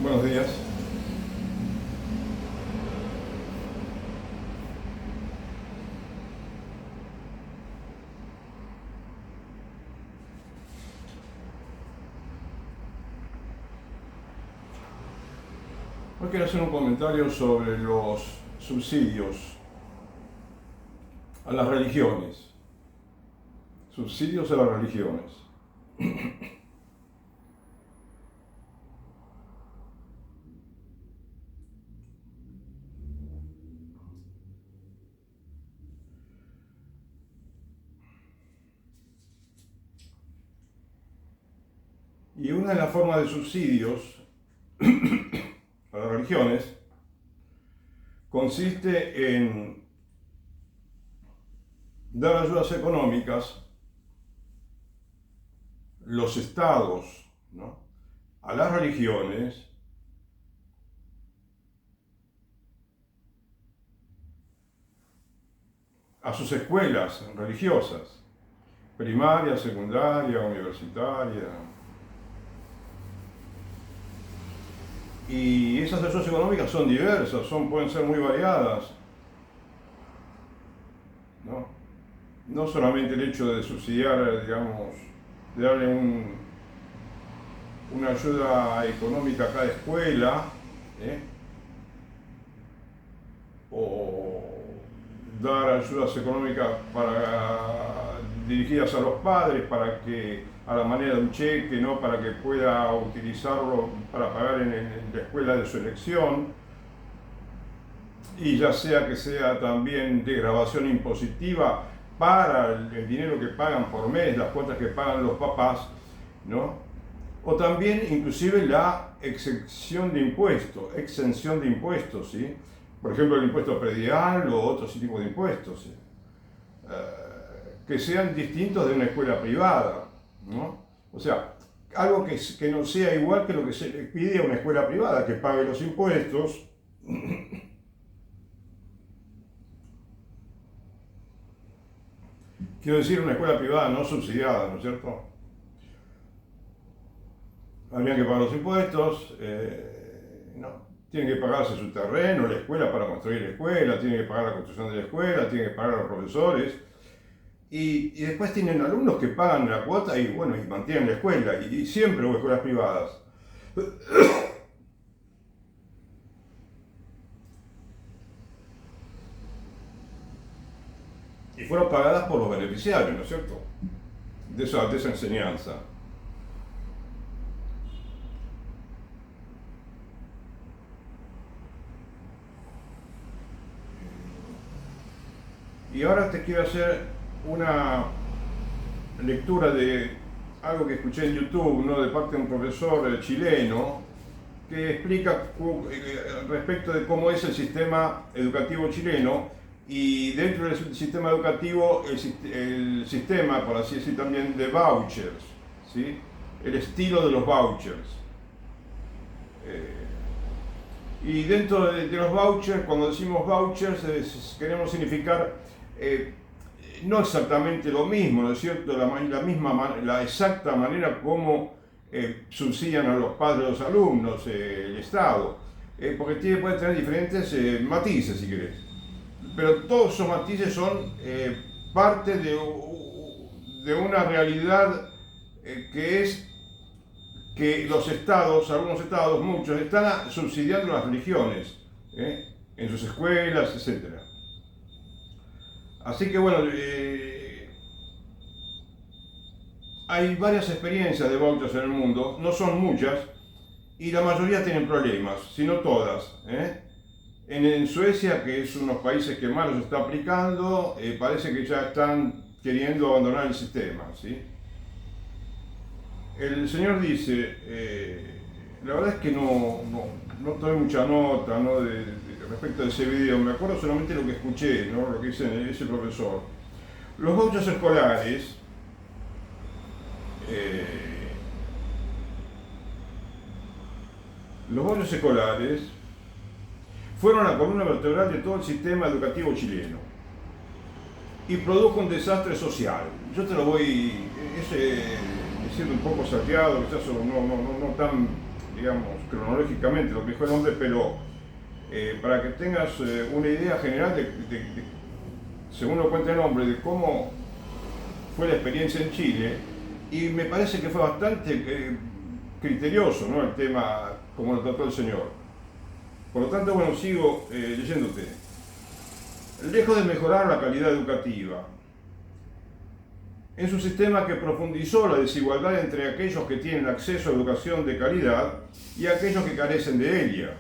Buenos días. Hoy quiero hacer un comentario sobre los subsidios a las religiones. Subsidios a las religiones. Y una de las formas de subsidios a las religiones consiste en dar ayudas económicas, los estados, ¿no?, a las religiones a sus escuelas religiosas, primaria, secundaria, universitaria. Y esas ayudas económicas son diversas, pueden ser muy variadas, ¿no? No solamente el hecho de subsidiar, digamos, de darle una ayuda económica a cada escuela, ¿eh?, o dar ayudas económicas dirigidas a los padres para que, a la manera de un cheque, ¿no?, para que pueda utilizarlo para pagar en la escuela de su elección, y ya sea que sea también de grabación impositiva para el dinero que pagan por mes, las cuotas que pagan los papás, ¿no? O también inclusive la exención de impuestos, ¿sí? Por ejemplo, el impuesto predial o otros tipos de impuestos, ¿sí?, que sean distintos de una escuela privada, ¿no? O sea, algo que no sea igual que lo que se le pide a una escuela privada, que pague los impuestos. Quiero decir, una escuela privada no subsidiada, ¿no es cierto? Habrían que pagar los impuestos, no. Tienen que pagarse su terreno, la escuela para construir la escuela, tienen que pagar la construcción de la escuela, tienen que pagar a los profesores. Y después tienen alumnos que pagan la cuota y bueno, y mantienen la escuela. Y siempre hubo escuelas privadas. Y fueron pagadas por los beneficiarios, ¿no es cierto?, de esa enseñanza. Y ahora te quiero hacer una lectura de algo que escuché en YouTube, ¿no?, de parte de un profesor chileno que explica respecto de cómo es el sistema educativo chileno, y dentro del sistema educativo el sistema, por así decir, también de vouchers, ¿sí?, el estilo de los vouchers. Y dentro de los vouchers, cuando decimos vouchers, queremos significar no exactamente lo mismo, ¿no es cierto?, la exacta manera como subsidian a los padres de los alumnos el Estado, porque puede tener diferentes matices, si querés. Pero todos esos matices son parte de una realidad que es que los estados, algunos estados, muchos, están subsidiando las religiones, en sus escuelas, etc. Así que bueno, hay varias experiencias de vouchers en el mundo, no son muchas, y la mayoría tienen problemas, si no todas. En Suecia, que es uno de los países que más los está aplicando, parece que ya están queriendo abandonar el sistema, ¿sí? El señor dice, la verdad es que no tomé mucha nota, ¿no?, respecto de ese video, me acuerdo solamente lo que escuché, ¿no?, lo que dice ese profesor. Los vouchers escolares fueron la columna vertebral de todo el sistema educativo chileno y produjo un desastre social. Yo te lo voy, siendo un poco salteado, quizás no tan digamos, cronológicamente lo que dijo el hombre, pero para que tengas una idea general según lo cuenta el hombre, de cómo fue la experiencia en Chile, y me parece que fue bastante criterioso, ¿no?, el tema como lo trató el señor. Por lo tanto, bueno, sigo leyéndote. Lejos de mejorar la calidad educativa, es un sistema que profundizó la desigualdad entre aquellos que tienen acceso a educación de calidad y aquellos que carecen de ella.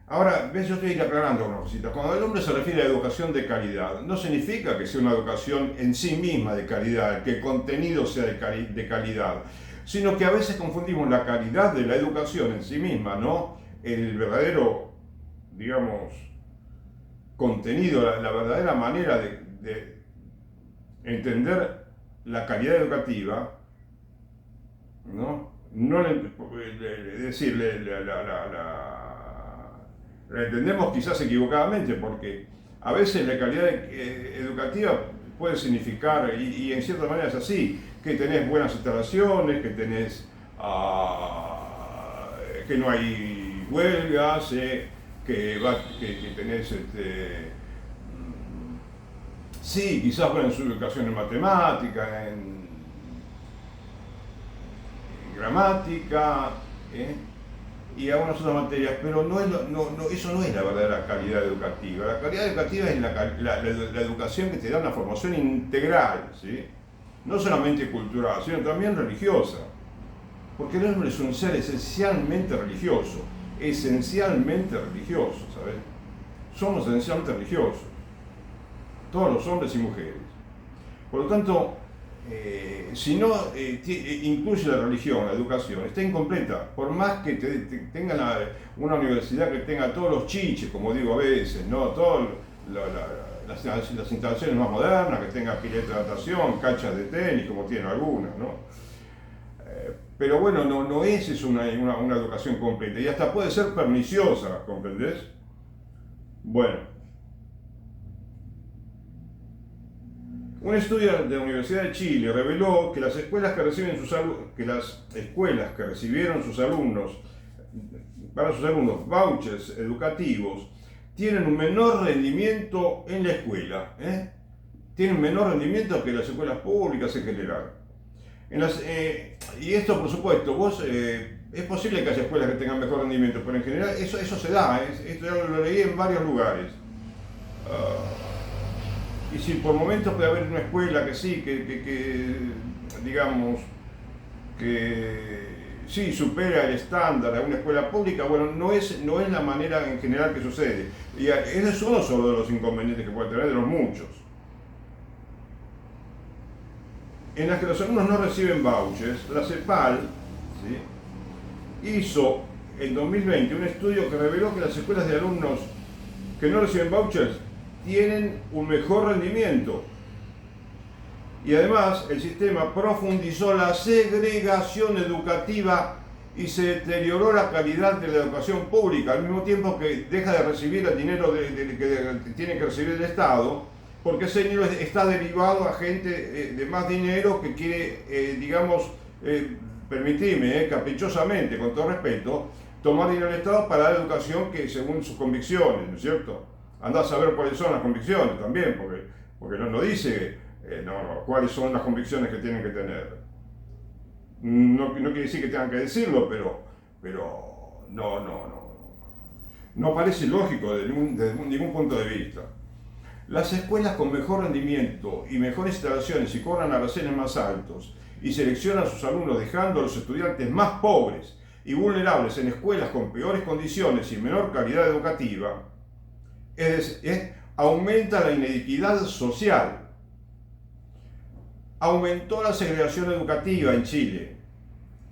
Ahora, ves, yo estoy aclarando una cosita. Cuando el hombre se refiere a educación de calidad, no significa que sea una educación en sí misma de calidad, que el contenido sea de calidad, sino que a veces confundimos la calidad de la educación en sí misma, ¿no?, el verdadero, digamos, contenido, la verdadera manera de entender la calidad educativa, ¿no? No es decir, la entendemos quizás equivocadamente, porque a veces la calidad educativa puede significar, y en cierta manera es así, que tenés buenas instalaciones, que tenés que no hay huelgas, que tenés sí, quizás buena educación en matemática, en gramática, y algunas otras materias, pero eso no es la verdadera calidad educativa. La calidad educativa es la educación que te da una formación integral, ¿sí?, no solamente cultural, sino también religiosa, porque el hombre es un ser esencialmente religioso, ¿sabes? Somos esencialmente religiosos, todos los hombres y mujeres. Por lo tanto, si no incluye la religión, la educación, está incompleta. Por más que tengan una universidad que tenga todos los chiches, como digo a veces, ¿no?, todas las instalaciones más modernas, que tenga pileta de natación, canchas de tenis, como tienen algunas, ¿no? Pero bueno, no es una educación completa, y hasta puede ser perniciosa, ¿comprendés? Bueno, un estudio de la Universidad de Chile reveló que las escuelas que recibieron sus alumnos vouchers educativos tienen un menor rendimiento en la escuela, tienen un menor rendimiento que las escuelas públicas en general. Y esto, por supuesto, es posible que haya escuelas que tengan mejor rendimiento, pero en general eso se da, esto ya lo leí en varios lugares. Y si por momentos puede haber una escuela que sí, digamos, que sí supera el estándar de una escuela pública, bueno, no es la manera en general que sucede. Y ese es uno solo de los inconvenientes que puede tener, de los muchos. En las que los alumnos no reciben vouchers, la CEPAL, ¿sí?, hizo en 2020 un estudio que reveló que las escuelas de alumnos que no reciben vouchers tienen un mejor rendimiento. Y además el sistema profundizó la segregación educativa y se deterioró la calidad de la educación pública, al mismo tiempo que deja de recibir el dinero que tiene que recibir el Estado, porque ese dinero está derivado a gente de más dinero que quiere, digamos, permitime, caprichosamente, con todo respeto, tomar dinero del Estado para dar educación que según sus convicciones, ¿no es cierto? Andá a saber cuáles son las convicciones también, porque no dice cuáles son las convicciones que tienen que tener. No quiere decir que tengan que decirlo, pero no parece lógico desde ningún punto de vista. Las escuelas con mejor rendimiento y mejores instalaciones, y cobran araceles más altos y seleccionan a sus alumnos dejando a los estudiantes más pobres y vulnerables en escuelas con peores condiciones y menor calidad educativa, aumenta la inequidad social. Aumentó la segregación educativa en Chile.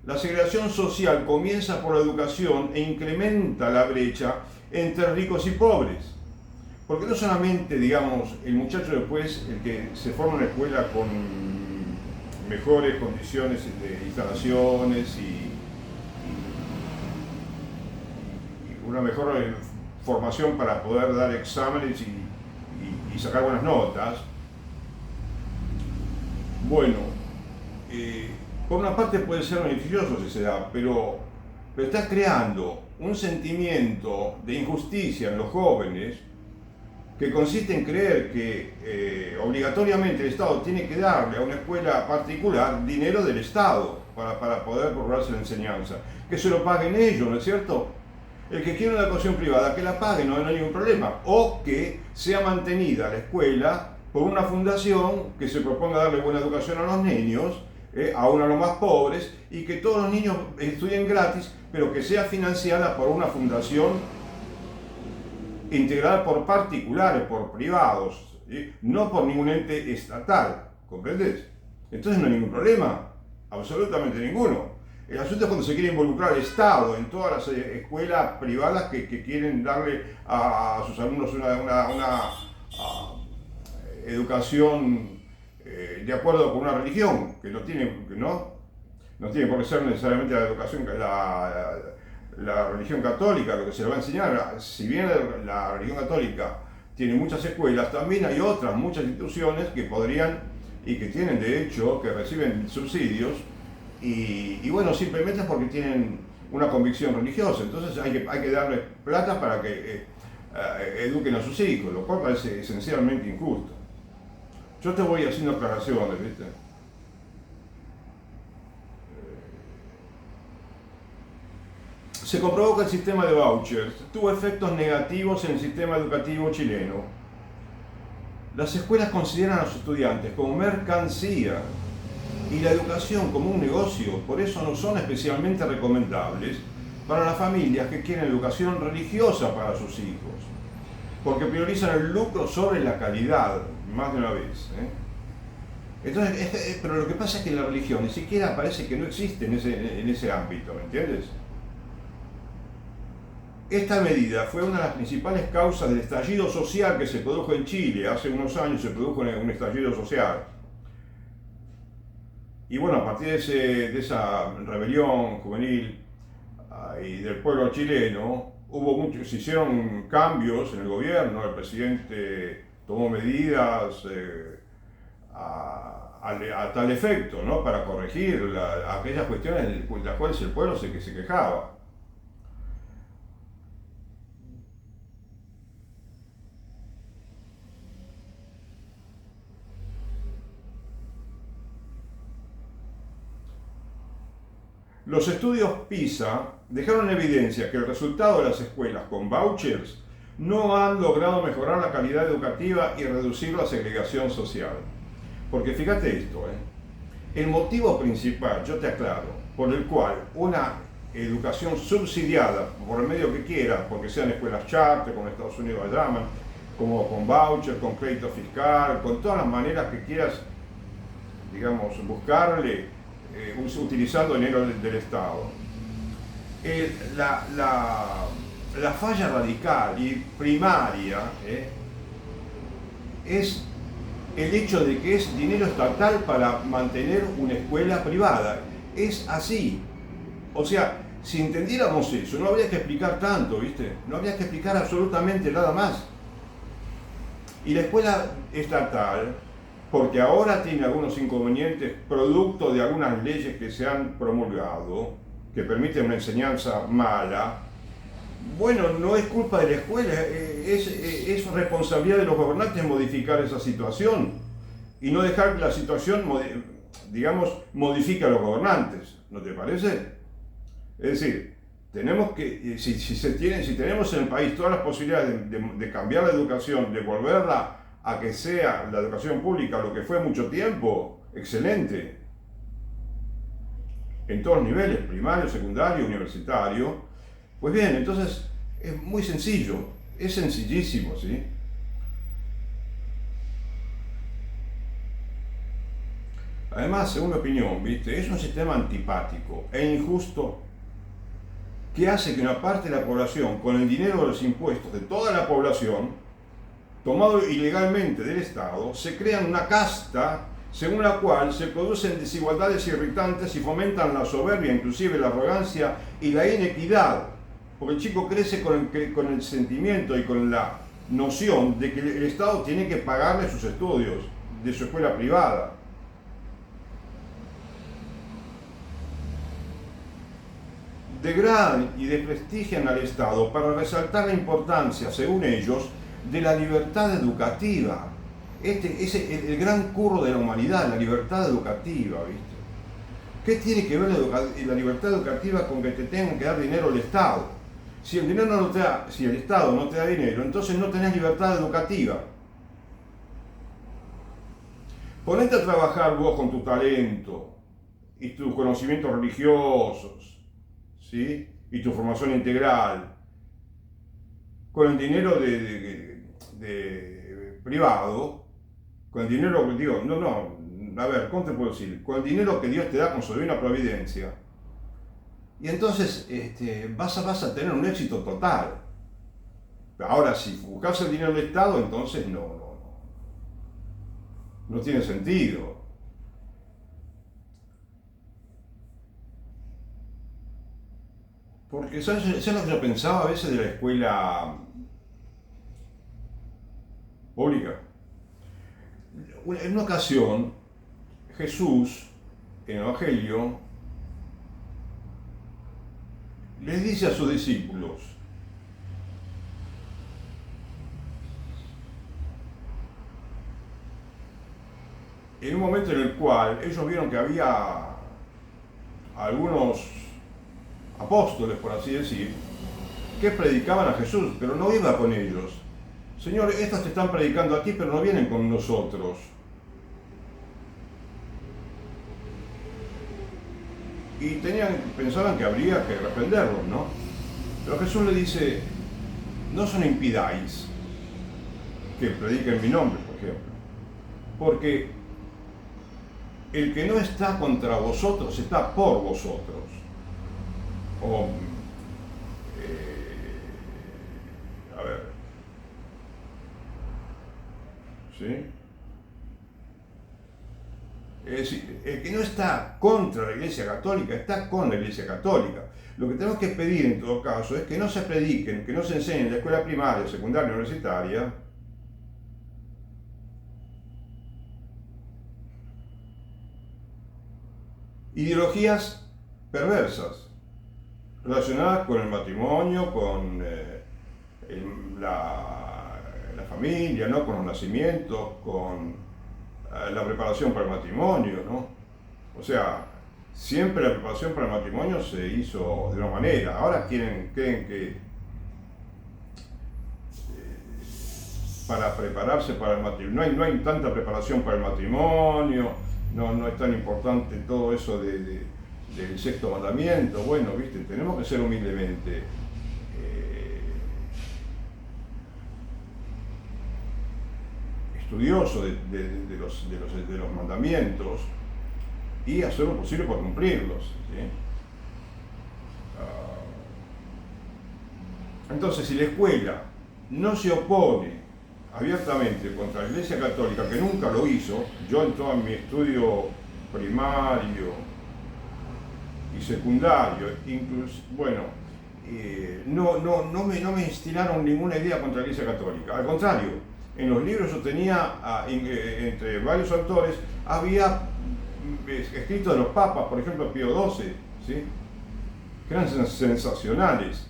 La segregación social comienza por la educación e incrementa la brecha entre ricos y pobres. Porque no solamente, digamos, el muchacho después, el que se forma en una escuela con mejores condiciones de instalaciones y una mejor formación para poder dar exámenes y sacar buenas notas. Bueno, por una parte puede ser beneficioso si se da, pero pero estás creando un sentimiento de injusticia en los jóvenes que consiste en creer que obligatoriamente el Estado tiene que darle a una escuela particular dinero del Estado para poder procurarse la enseñanza. Que se lo paguen ellos, ¿no es cierto? El que quiere una educación privada, que la pague, no hay ningún problema. O que sea mantenida la escuela por una fundación que se proponga darle buena educación a los niños, aún a los más pobres, y que todos los niños estudien gratis, pero que sea financiada por una fundación integrada por particulares, por privados, ¿sí? No por ningún ente estatal, ¿comprendes? Entonces no hay ningún problema, absolutamente ninguno. El asunto es cuando se quiere involucrar el Estado en todas las escuelas privadas que quieren darle a sus alumnos una educación de acuerdo con una religión, que no tiene por qué ser necesariamente la educación, la religión católica, lo que se le va a enseñar. Si bien la religión católica tiene muchas escuelas, también hay muchas instituciones que podrían y que tienen de hecho, que reciben subsidios y bueno, simplemente es porque tienen una convicción religiosa. Entonces hay que darles plata para que eduquen a sus hijos, lo cual parece esencialmente injusto. Yo te voy haciendo aclaraciones, ¿viste? Se comprobó que el sistema de vouchers tuvo efectos negativos en el sistema educativo chileno. Las escuelas consideran a los estudiantes como mercancía y la educación como un negocio, por eso no son especialmente recomendables para las familias que quieren educación religiosa para sus hijos, porque priorizan el lucro sobre la calidad, más de una vez. Entonces, pero lo que pasa es que la religión ni siquiera parece que no existe en ese ámbito, ¿me entiendes? Esta medida fue una de las principales causas del estallido social que se produjo en Chile. Hace unos años se produjo un estallido social. Y bueno, a partir de esa rebelión juvenil y del pueblo chileno, se hicieron cambios en el gobierno. El presidente tomó medidas a tal efecto, ¿no? Para corregir aquellas cuestiones de las cuales el pueblo se quejaba. Los estudios PISA dejaron en evidencia que el resultado de las escuelas con vouchers no han logrado mejorar la calidad educativa y reducir la segregación social. Porque fíjate esto, el motivo principal, yo te aclaro, por el cual una educación subsidiada, por el medio que quieras, porque sean escuelas charter, como en Estados Unidos la llaman, como con voucher, con crédito fiscal, con todas las maneras que quieras, digamos, buscarle, utilizando dinero del Estado. La falla radical y primaria es el hecho de que es dinero estatal para mantener una escuela privada. Es así. O sea, si entendiéramos eso, no habría que explicar tanto, ¿viste? No habría que explicar absolutamente nada más. Y la escuela estatal, porque ahora tiene algunos inconvenientes producto de algunas leyes que se han promulgado, que permiten una enseñanza mala, bueno, no es culpa de la escuela, es responsabilidad de los gobernantes modificar esa situación y no dejar que la situación, digamos, modifique a los gobernantes, ¿no te parece? Es decir, tenemos que, si tenemos en el país todas las posibilidades de cambiar la educación, de volverla a que sea la educación pública lo que fue mucho tiempo, excelente, en todos los niveles, primario, secundario, universitario, pues bien, entonces es muy sencillo, es sencillísimo, ¿sí? Además, según mi opinión, ¿viste? Es un sistema antipático e injusto que hace que una parte de la población, con el dinero de los impuestos de toda la población, tomado ilegalmente del Estado, se crean una casta según la cual se producen desigualdades irritantes y fomentan la soberbia, inclusive la arrogancia y la inequidad, porque el chico crece con el sentimiento y con la noción de que el Estado tiene que pagarle sus estudios de su escuela privada. degradan y desprestigian al Estado para resaltar la importancia, según ellos, de la libertad educativa. Este es el gran curro de la humanidad, la libertad educativa, ¿viste? ¿Qué tiene que ver la libertad educativa con que te tengan que dar dinero el Estado? Si el dinero no te da, si el Estado no te da dinero, entonces no tenés libertad educativa. Ponete a trabajar vos con tu talento y tus conocimientos religiosos, ¿sí? Y tu formación integral, con el dinero de privado, con el dinero, digo, a ver, ¿cómo te puedo decir? Con el dinero que Dios te da con su divina providencia. Y entonces vas a tener un éxito total. Ahora, si buscas el dinero del Estado, entonces no tiene sentido. Porque ¿sabes lo que yo pensaba a veces de la escuela pública? En una ocasión, Jesús, en el Evangelio, les dice a sus discípulos, en un momento en el cual ellos vieron que había algunos apóstoles, por así decir, que predicaban a Jesús, pero no iba con ellos. Señor, estos te están predicando aquí, pero no vienen con nosotros. Y pensaban que habría que reprenderlos, ¿no? Pero Jesús le dice, no os impidáis que prediquen mi nombre, por ejemplo, porque el que no está contra vosotros está por vosotros. O, a ver, ¿sí? Es decir, el que no está contra la Iglesia Católica está con la Iglesia Católica. Lo que tenemos que pedir en todo caso es que no se prediquen, que no se enseñen en la escuela primaria, secundaria, universitaria, ideologías perversas relacionadas con el matrimonio, con la familia, ¿no? Con los nacimientos, con la preparación para el matrimonio, ¿no? O sea, siempre la preparación para el matrimonio se hizo de una manera. Ahora creen que para prepararse para el matrimonio, no hay tanta preparación para el matrimonio, no es tan importante todo eso del sexto mandamiento. Bueno, viste, tenemos que ser humildemente estudiosos de los mandamientos y hacer lo posible por cumplirlos, ¿sí? Entonces, si la escuela no se opone abiertamente contra la Iglesia Católica, que nunca lo hizo, yo en todo mi estudio primario y secundario, incluso, bueno, no me instilaron ninguna idea contra la Iglesia Católica. Al contrario, en los libros yo tenía, entre varios autores, había escritos de los papas, por ejemplo Pío XII, ¿sí? Que eran sensacionales.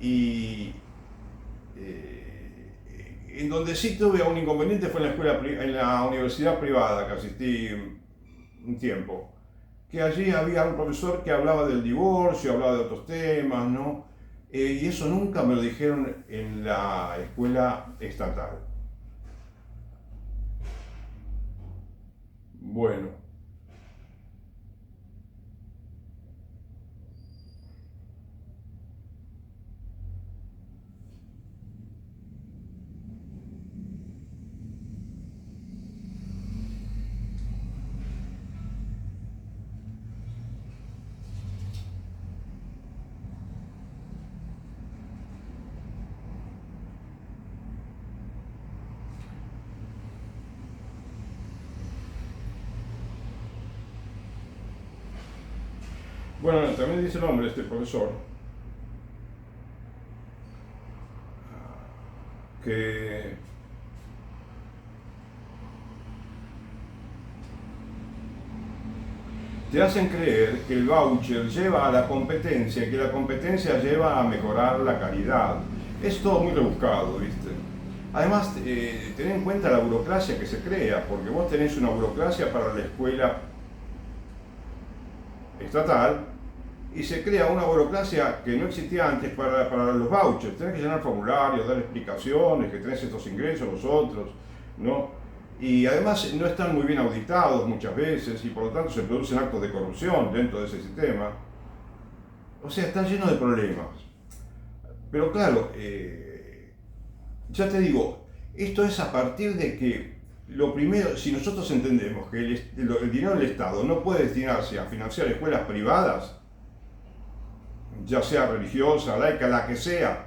Y en donde sí tuve un inconveniente fue en la universidad privada que asistí un tiempo, que allí había un profesor que hablaba del divorcio, hablaba de otros temas, ¿no? Y eso nunca me lo dijeron en la escuela estatal. Bueno. Bueno, también dice el nombre de este profesor, que te hacen creer que el voucher lleva a la competencia y que la competencia lleva a mejorar la calidad. Es todo muy rebuscado, ¿viste? Además, ten en cuenta la burocracia que se crea, porque vos tenés una burocracia para la escuela estatal y se crea una burocracia que no existía antes para los vouchers. Tenés que llenar formularios, dar explicaciones, que tenés estos ingresos, los otros, ¿no? Y además no están muy bien auditados muchas veces y por lo tanto se producen actos de corrupción dentro de ese sistema. O sea, está lleno de problemas. Pero claro, ya te digo, esto es a partir de que lo primero, si nosotros entendemos que el dinero del Estado no puede destinarse a financiar escuelas privadas, ya sea religiosa, laica, la que sea,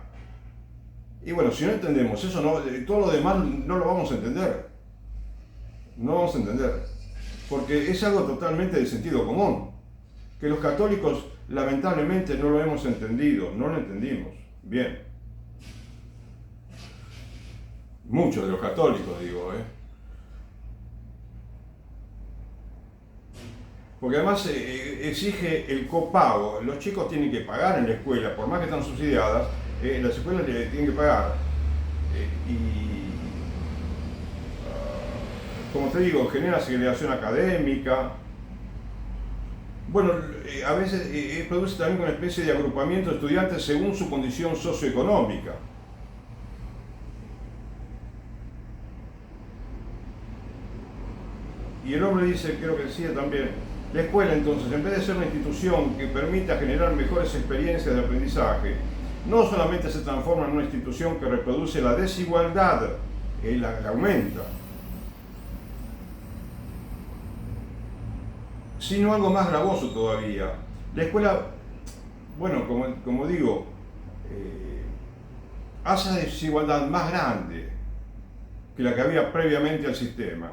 y bueno, si no entendemos eso, todo lo demás no lo vamos a entender. No vamos a entender, porque es algo totalmente de sentido común, que los católicos lamentablemente no lo hemos entendido, no lo entendimos bien. Muchos de los católicos, digo, porque además exige el copago. Los chicos tienen que pagar en la escuela, por más que están subsidiadas, las escuelas le tienen que pagar. Como te digo, genera segregación académica. Bueno, a veces produce también una especie de agrupamiento de estudiantes según su condición socioeconómica. Y el hombre dice, creo que decía también, la escuela entonces, en vez de ser una institución que permita generar mejores experiencias de aprendizaje, no solamente se transforma en una institución que reproduce la desigualdad, la aumenta, sino algo más gravoso todavía. La escuela, bueno, como digo, hace la desigualdad más grande que la que había previamente al sistema.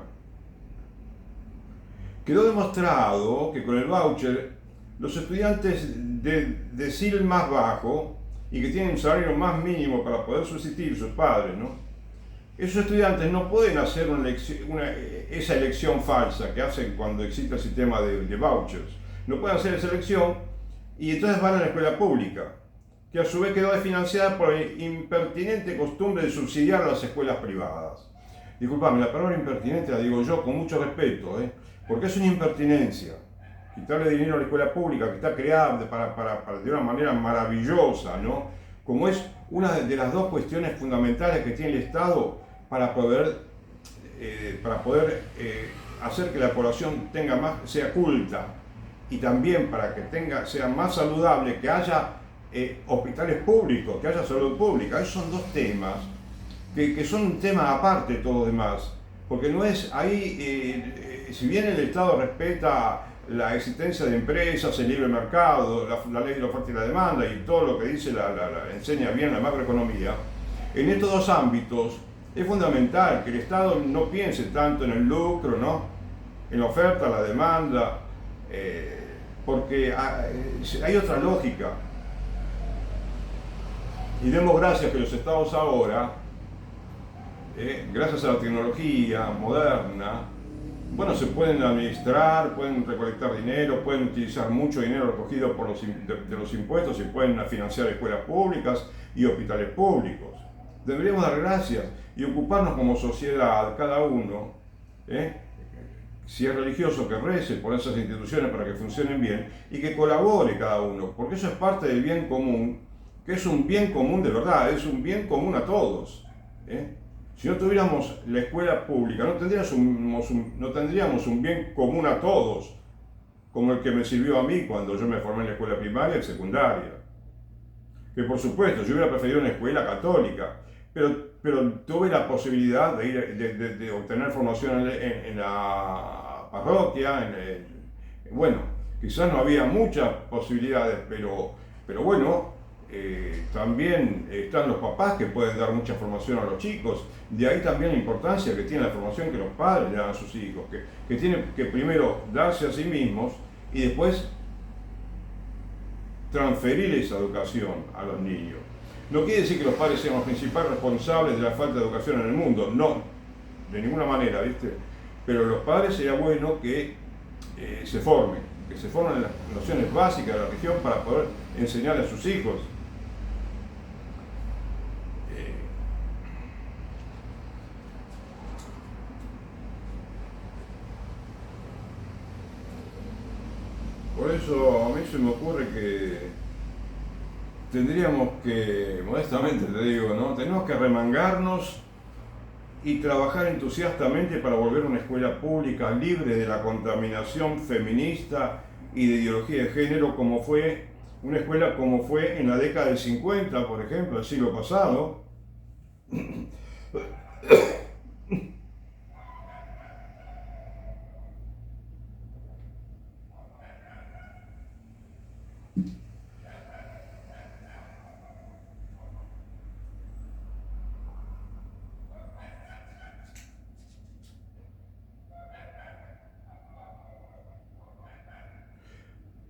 Quedó demostrado que con el voucher, los estudiantes de decil más bajo y que tienen un salario más mínimo para poder subsistir, sus padres, ¿no? Esos estudiantes no pueden hacer esa elección falsa que hacen cuando existe el sistema de vouchers. No pueden hacer esa elección y entonces van a la escuela pública, que a su vez quedó desfinanciada por la impertinente costumbre de subsidiar a las escuelas privadas. Disculpame, la palabra impertinente la digo yo con mucho respeto, porque es una impertinencia. Quitarle dinero a la escuela pública, que está creada de una manera maravillosa, ¿no? Como es una de las dos cuestiones fundamentales que tiene el Estado para poder hacer que la población sea culta y también para que sea más saludable, que haya hospitales públicos, que haya salud pública. Esos son dos temas que son un tema aparte de todo lo demás, porque no es ahí, si bien el Estado respeta la existencia de empresas, el libre mercado, la ley de la oferta y la demanda y todo lo que dice enseña bien la macroeconomía, en estos dos ámbitos es fundamental que el Estado no piense tanto en el lucro, ¿no? En la oferta, la demanda, porque hay otra lógica. Y demos gracias que los Estados ahora, gracias a la tecnología moderna, bueno, se pueden administrar, pueden recolectar dinero, pueden utilizar mucho dinero recogido de los impuestos y pueden financiar escuelas públicas y hospitales públicos. Deberíamos dar gracias y ocuparnos como sociedad, cada uno, si es religioso, que rece por esas instituciones para que funcionen bien y que colabore cada uno, porque eso es parte del bien común, que es un bien común de verdad, es un bien común a todos. Si no tuviéramos la escuela pública, no tendríamos un bien común a todos, como el que me sirvió a mí cuando yo me formé en la escuela primaria y secundaria. Que por supuesto, yo hubiera preferido una escuela católica, pero tuve la posibilidad de obtener formación en la parroquia, bueno, quizás no había muchas posibilidades, pero bueno, también están los papás que pueden dar mucha formación a los chicos. De ahí también la importancia que tiene la formación que los padres le dan a sus hijos, que tienen que primero darse a sí mismos y después transferir esa educación a los niños. No quiere decir que los padres sean los principales responsables de la falta de educación en el mundo, no, de ninguna manera, ¿viste? Pero los padres sería bueno que se formen. que se formen las nociones básicas de la religión para poder enseñar a sus hijos. Por eso a mí se me ocurre que tendríamos que, modestamente te digo, ¿no? Tenemos que remangarnos y trabajar entusiastamente para volver a una escuela pública libre de la contaminación feminista y de ideología de género, como fue una escuela como fue en la década del 50, por ejemplo, del siglo pasado.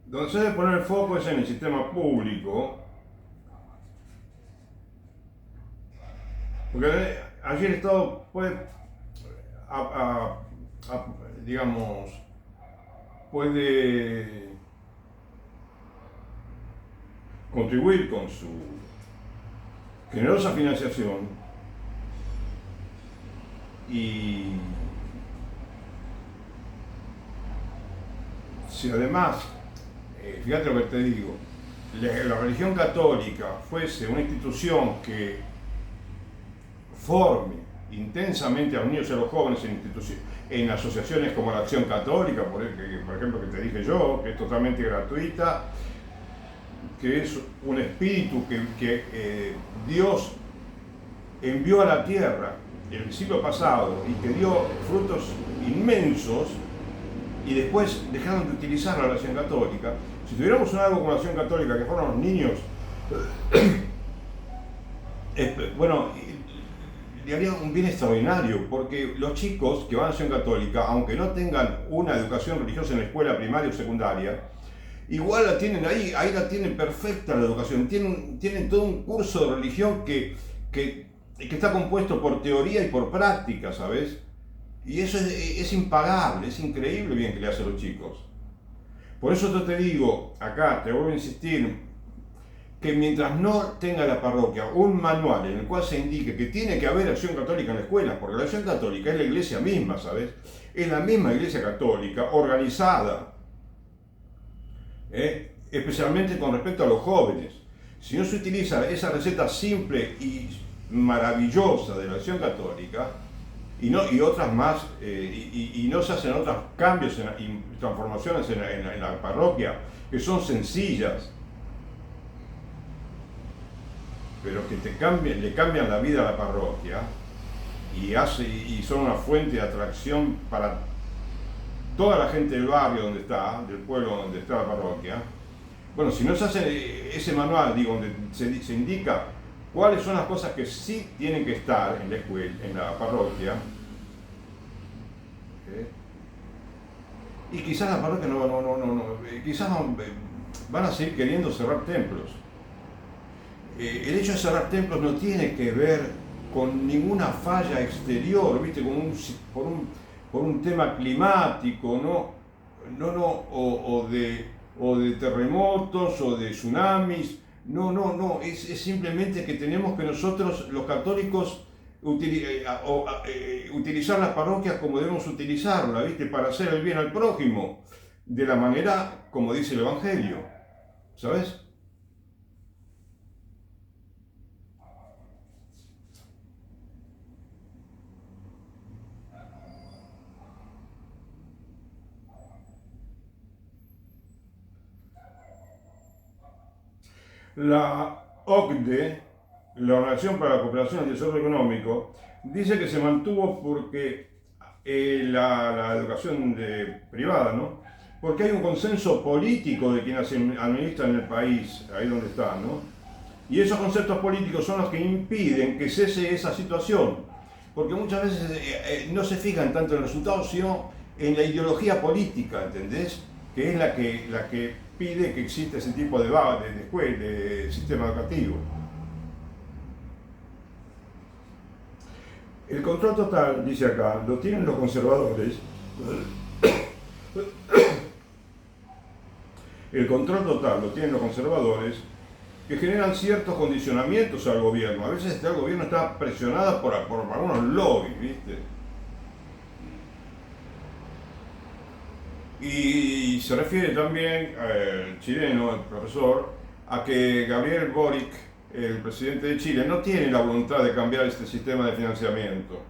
Donde se debe poner el foco es en el sistema público, porque allí el Estado puede, digamos, puede contribuir con su generosa financiación y si además, fíjate lo que te digo, la religión católica fuese una institución que forme intensamente a los niños y a los jóvenes en asociaciones como la Acción Católica, por ejemplo, que te dije yo, que es totalmente gratuita, que es un espíritu que Dios envió a la tierra el siglo pasado y que dio frutos inmensos y después dejaron de utilizar la Acción Católica. Si tuviéramos algo como la Acción Católica que fueran los niños, bueno, le haría un bien extraordinario, porque los chicos que van a la Acción Católica, aunque no tengan una educación religiosa en la escuela primaria o secundaria, igual la tienen ahí la tienen perfecta la educación, tienen todo un curso de religión que está compuesto por teoría y por práctica, ¿sabes? Y eso es impagable, es increíble bien que le hacen los chicos. Por eso yo te digo, acá te vuelvo a insistir, que mientras no tenga la parroquia un manual en el cual se indique que tiene que haber acción católica en la escuela, porque la acción católica es la iglesia misma, ¿sabes? Es la misma iglesia católica organizada, especialmente con respecto a los jóvenes. Si no se utiliza esa receta simple y maravillosa de la acción católica, y otras más, y no se hacen otros cambios y transformaciones en la parroquia, que son sencillas, pero que le cambian la vida a la parroquia y son una fuente de atracción para toda la gente del barrio donde está, del pueblo donde está la parroquia. Bueno, si no se hace ese manual, digo, donde se indica cuáles son las cosas que sí tienen que estar en la escuela, en la parroquia, y quizás la parroquia quizás van a seguir queriendo cerrar templos. El hecho de cerrar templos no tiene que ver con ninguna falla exterior, ¿viste? Por un tema climático, o de terremotos o de tsunamis. No, es simplemente que tenemos que nosotros, los católicos, utilizar las parroquias como debemos utilizarlas, ¿viste? Para hacer el bien al prójimo, de la manera como dice el Evangelio, ¿sabes? La OCDE, la Organización para la Cooperación y el Desarrollo Económico, dice que se mantuvo porque la educación privada, ¿no? Porque hay un consenso político de quienes administran el país, ahí donde está, ¿no? Y esos conceptos políticos son los que impiden que cese esa situación, porque muchas veces no se fijan tanto en el resultado, sino en la ideología política, ¿entendés? Que es la que pide que exista ese tipo de sistema educativo. El control total, dice acá, lo tienen los conservadores El control total lo tienen los conservadores, que generan ciertos condicionamientos al gobierno. A veces el gobierno está presionado por algunos lobbies, ¿viste? Y se refiere también el chileno, el profesor, a que Gabriel Boric, el presidente de Chile, no tiene la voluntad de cambiar este sistema de financiamiento.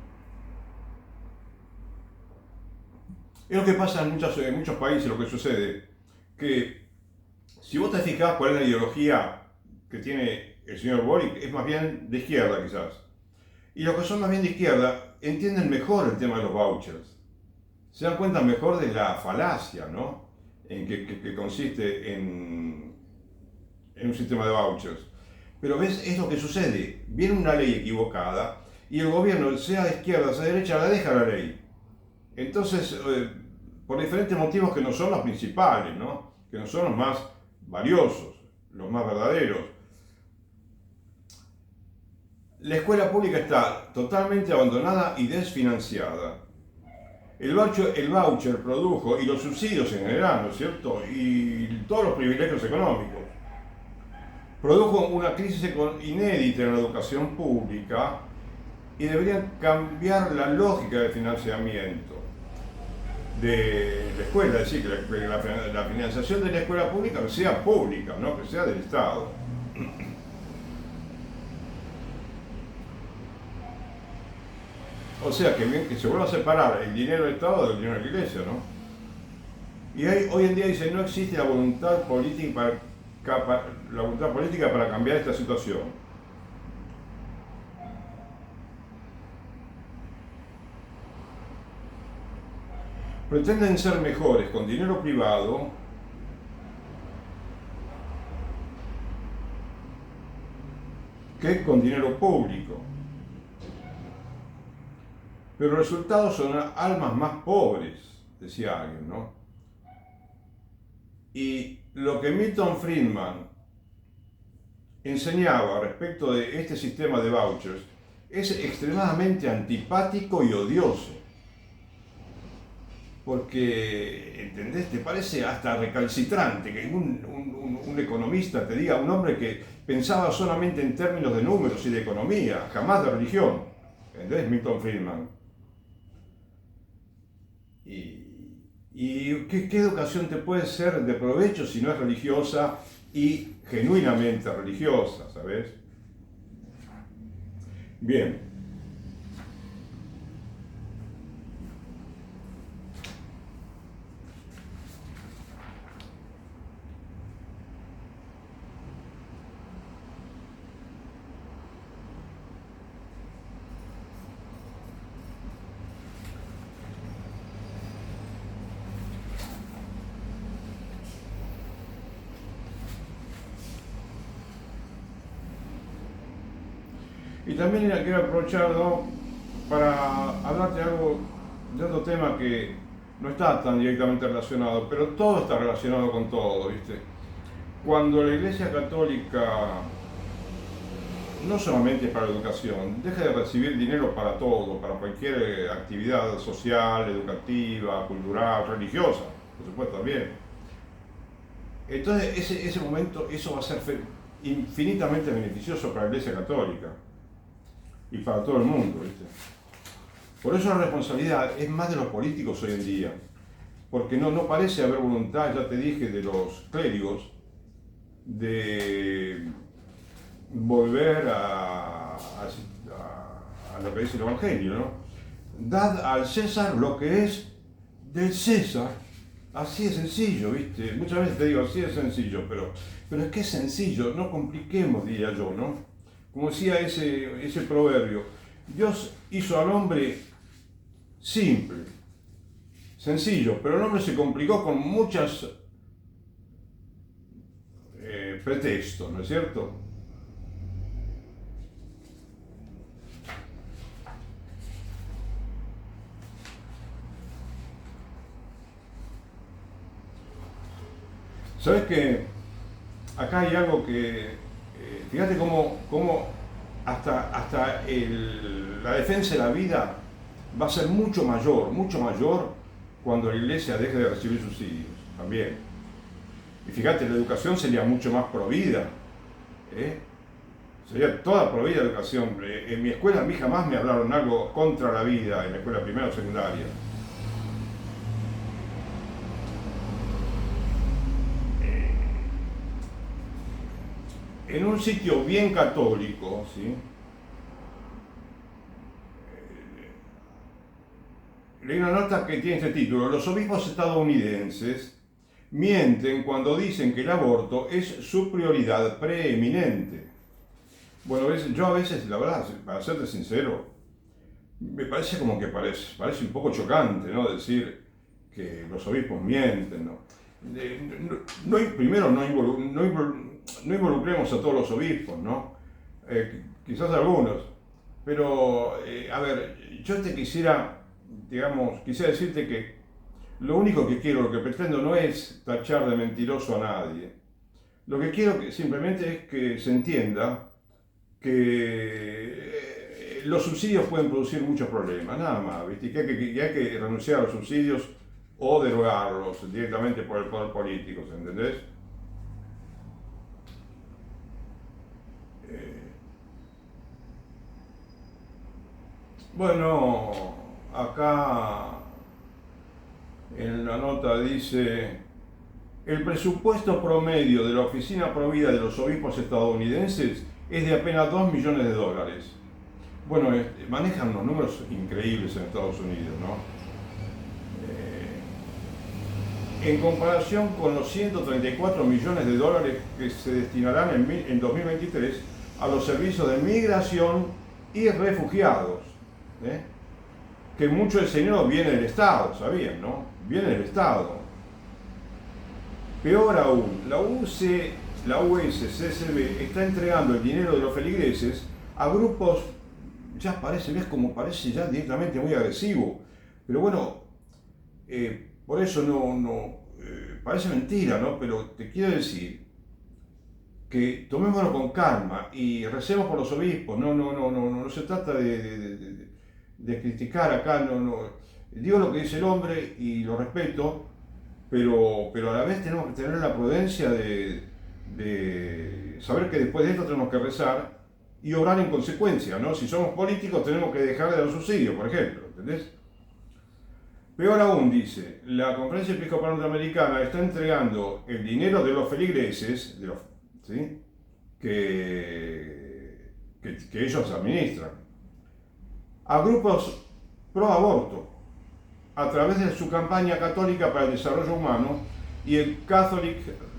Es lo que pasa en muchos países, lo que sucede, que si vos te fijás cuál es la ideología que tiene el señor Boric, es más bien de izquierda quizás. Y los que son más bien de izquierda entienden mejor el tema de los vouchers. Se dan cuenta mejor de la falacia, ¿no? En que consiste en un sistema de vouchers. Pero ves, es lo que sucede. Viene una ley equivocada y el gobierno, sea de izquierda, sea de derecha, la deja la ley. Entonces, por diferentes motivos que no son los principales, ¿no? Que no son los más valiosos, los más verdaderos. La escuela pública está totalmente abandonada y desfinanciada. El voucher produjo, y los subsidios en general, ¿no es cierto? Y todos los privilegios económicos. Produjo una crisis inédita en la educación pública y deberían cambiar la lógica de financiamiento de la escuela, es decir, que la financiación de la escuela pública sea pública, no que sea del Estado. O sea, que se vuelva a separar el dinero del Estado del dinero de la Iglesia, ¿no? Y hoy en día dice, no existe la voluntad política para cambiar esta situación. Pretenden ser mejores con dinero privado que con dinero público. Pero los resultados son almas más pobres, decía alguien, ¿no? Y lo que Milton Friedman enseñaba respecto de este sistema de vouchers es extremadamente antipático y odioso. Porque, ¿entendés? Te parece hasta recalcitrante que un economista te diga, un hombre que pensaba solamente en términos de números y de economía, jamás de religión. ¿Entendés? Milton Friedman. ¿Y qué educación te puede ser de provecho si no es religiosa y genuinamente religiosa, ¿sabes? Bien. Y también quiero aprovechar, ¿no?, para hablarte de otro tema que no está tan directamente relacionado, pero todo está relacionado con todo, ¿viste? Cuando la Iglesia Católica, no solamente para la educación, deja de recibir dinero para todo, para cualquier actividad social, educativa, cultural, religiosa, por supuesto también. Entonces ese momento, eso va a ser infinitamente beneficioso para la Iglesia Católica y para todo el mundo, ¿viste? Por eso la responsabilidad es más de los políticos hoy en día, porque no parece haber voluntad, ya te dije, de los clérigos de volver a lo que dice el Evangelio, ¿no? Dad al César lo que es del César. Así de sencillo, ¿viste? Muchas veces te digo, así de sencillo, pero es que es sencillo, no compliquemos, diría yo, ¿no? Como decía ese proverbio, Dios hizo al hombre simple, sencillo, pero el hombre se complicó con muchos pretextos, ¿no es cierto? ¿Sabes qué? Acá hay algo que, fíjate cómo hasta la defensa de la vida va a ser mucho mayor cuando la Iglesia deje de recibir subsidios, también. Y fíjate, la educación sería mucho más provida, ¿eh? Sería toda provida la educación. En mi escuela a mí jamás me hablaron algo contra la vida en la escuela primaria o secundaria. En un sitio bien católico, ¿sí? Leí una nota que tiene este título: los obispos estadounidenses mienten cuando dicen que el aborto es su prioridad preeminente. Bueno, yo a veces, la verdad, para serte sincero, me parece como que parece un poco chocante, ¿no? Decir que los obispos mienten, ¿no? Primero, no involucremos a todos los obispos, ¿no? Quizás algunos, pero, a ver, yo quisiera decirte que lo único que quiero, lo que pretendo no es tachar de mentiroso a nadie. Lo que quiero simplemente es que se entienda que los subsidios pueden producir muchos problemas, nada más, ¿viste? Y que hay que renunciar a los subsidios o derogarlos directamente por el poder político, ¿entendés? Bueno, acá en la nota dice: el presupuesto promedio de la Oficina Provida de los Obispos estadounidenses es de apenas $2 millones. Bueno, manejan unos números increíbles en Estados Unidos, ¿no? En comparación con los $134 millones que se destinarán en 2023 a los servicios de migración y refugiados, ¿eh? Que mucho de ese dinero viene del Estado, ¿sabían, no? Viene del Estado. Peor aún, la USCCB está entregando el dinero de los feligreses a grupos, ya parece ya directamente muy agresivo. Pero bueno, por eso parece mentira, ¿no? Pero te quiero decir que tomémoslo con calma y recemos por los obispos. No se trata de criticar acá, Digo lo que dice el hombre y lo respeto, pero a la vez tenemos que tener la prudencia de saber que después de esto tenemos que rezar y obrar en consecuencia, ¿no? Si somos políticos tenemos que dejar de dar subsidios, por ejemplo, ¿entendés? Peor aún, dice, la Conferencia Episcopal Norteamericana está entregando el dinero de los feligreses, ¿sí? que ellos administran, a grupos pro aborto, a través de su campaña católica para el desarrollo humano y el Catholic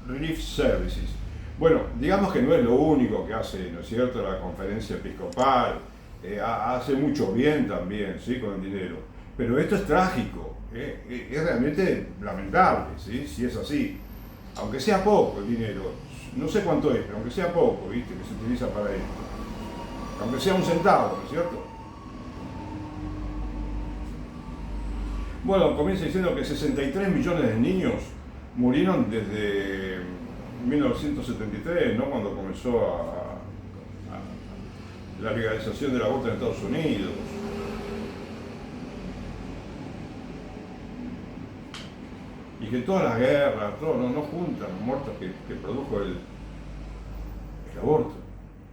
Relief Services. Bueno, digamos que no es lo único que hace, ¿no es cierto?, la Conferencia Episcopal, hace mucho bien también, ¿sí?, con el dinero. Pero esto es trágico, es realmente lamentable, ¿sí?, si es así. Aunque sea poco el dinero, no sé cuánto es, pero aunque sea poco, ¿viste?, que se utiliza para esto. Aunque sea un centavo, ¿no es cierto? Bueno, comienza diciendo que 63 millones de niños murieron desde 1973, ¿no?, cuando comenzó la legalización del aborto en Estados Unidos. Y que todas las guerras, no juntan los muertos que produjo el aborto.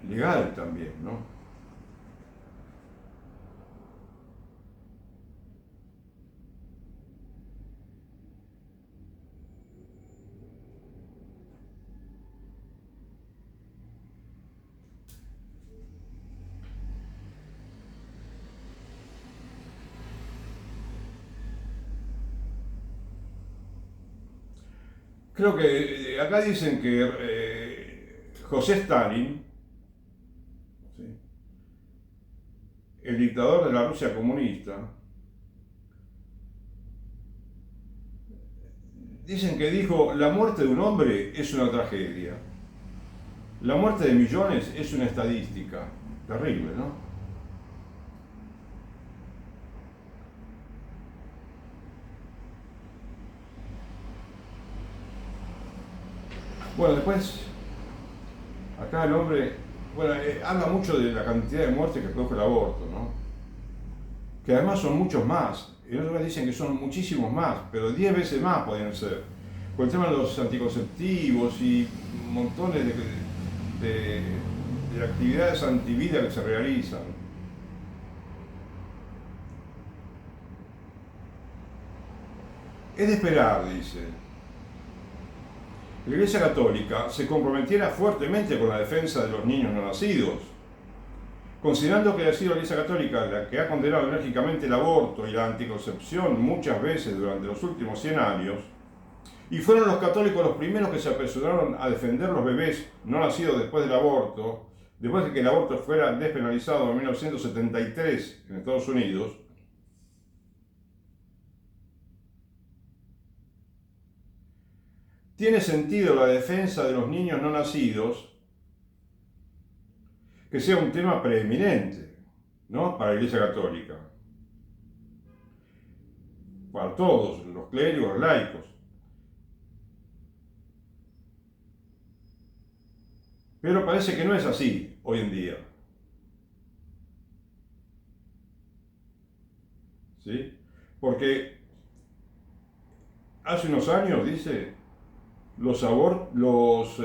Legal también, ¿no? Creo que acá dicen que José Stalin, ¿sí?, el dictador de la Rusia comunista, dicen que dijo: la muerte de un hombre es una tragedia, la muerte de millones es una estadística. Terrible, ¿no? Bueno, después, acá el hombre, bueno, habla mucho de la cantidad de muertes que produjo el aborto, ¿no? Que además son muchos más. Y otros dicen que son muchísimos más, pero 10 veces más podrían ser. con el tema de los anticonceptivos y montones de actividades antivida que se realizan. Es de esperar, dice, la Iglesia Católica se comprometiera fuertemente con la defensa de los niños no nacidos, considerando que ha sido la Iglesia Católica la que ha condenado enérgicamente el aborto y la anticoncepción muchas veces durante los últimos 100 años, y fueron los católicos los primeros que se apresuraron a defender los bebés no nacidos después del aborto, después de que el aborto fuera despenalizado en 1973 en Estados Unidos. Tiene sentido la defensa de los niños no nacidos que sea un tema preeminente, ¿no?, para la Iglesia Católica, para todos, los clérigos, los laicos. Pero parece que no es así hoy en día. ¿Sí? Porque hace unos años, dice, los obispos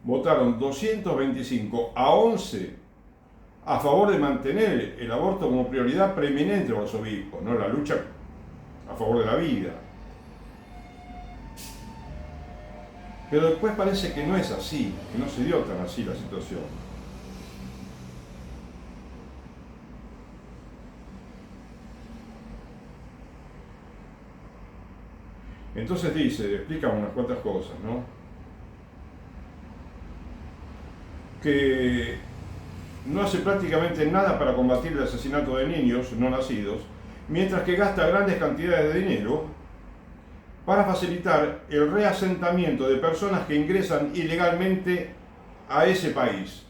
votaron 225 a 11 a favor de mantener el aborto como prioridad preeminente para los obispos, ¿no?, la lucha a favor de la vida. Pero después parece que no es así, que no se dio tan así la situación. Entonces dice, explica unas cuantas cosas, ¿no?, que no hace prácticamente nada para combatir el asesinato de niños no nacidos, mientras que gasta grandes cantidades de dinero para facilitar el reasentamiento de personas que ingresan ilegalmente a ese país,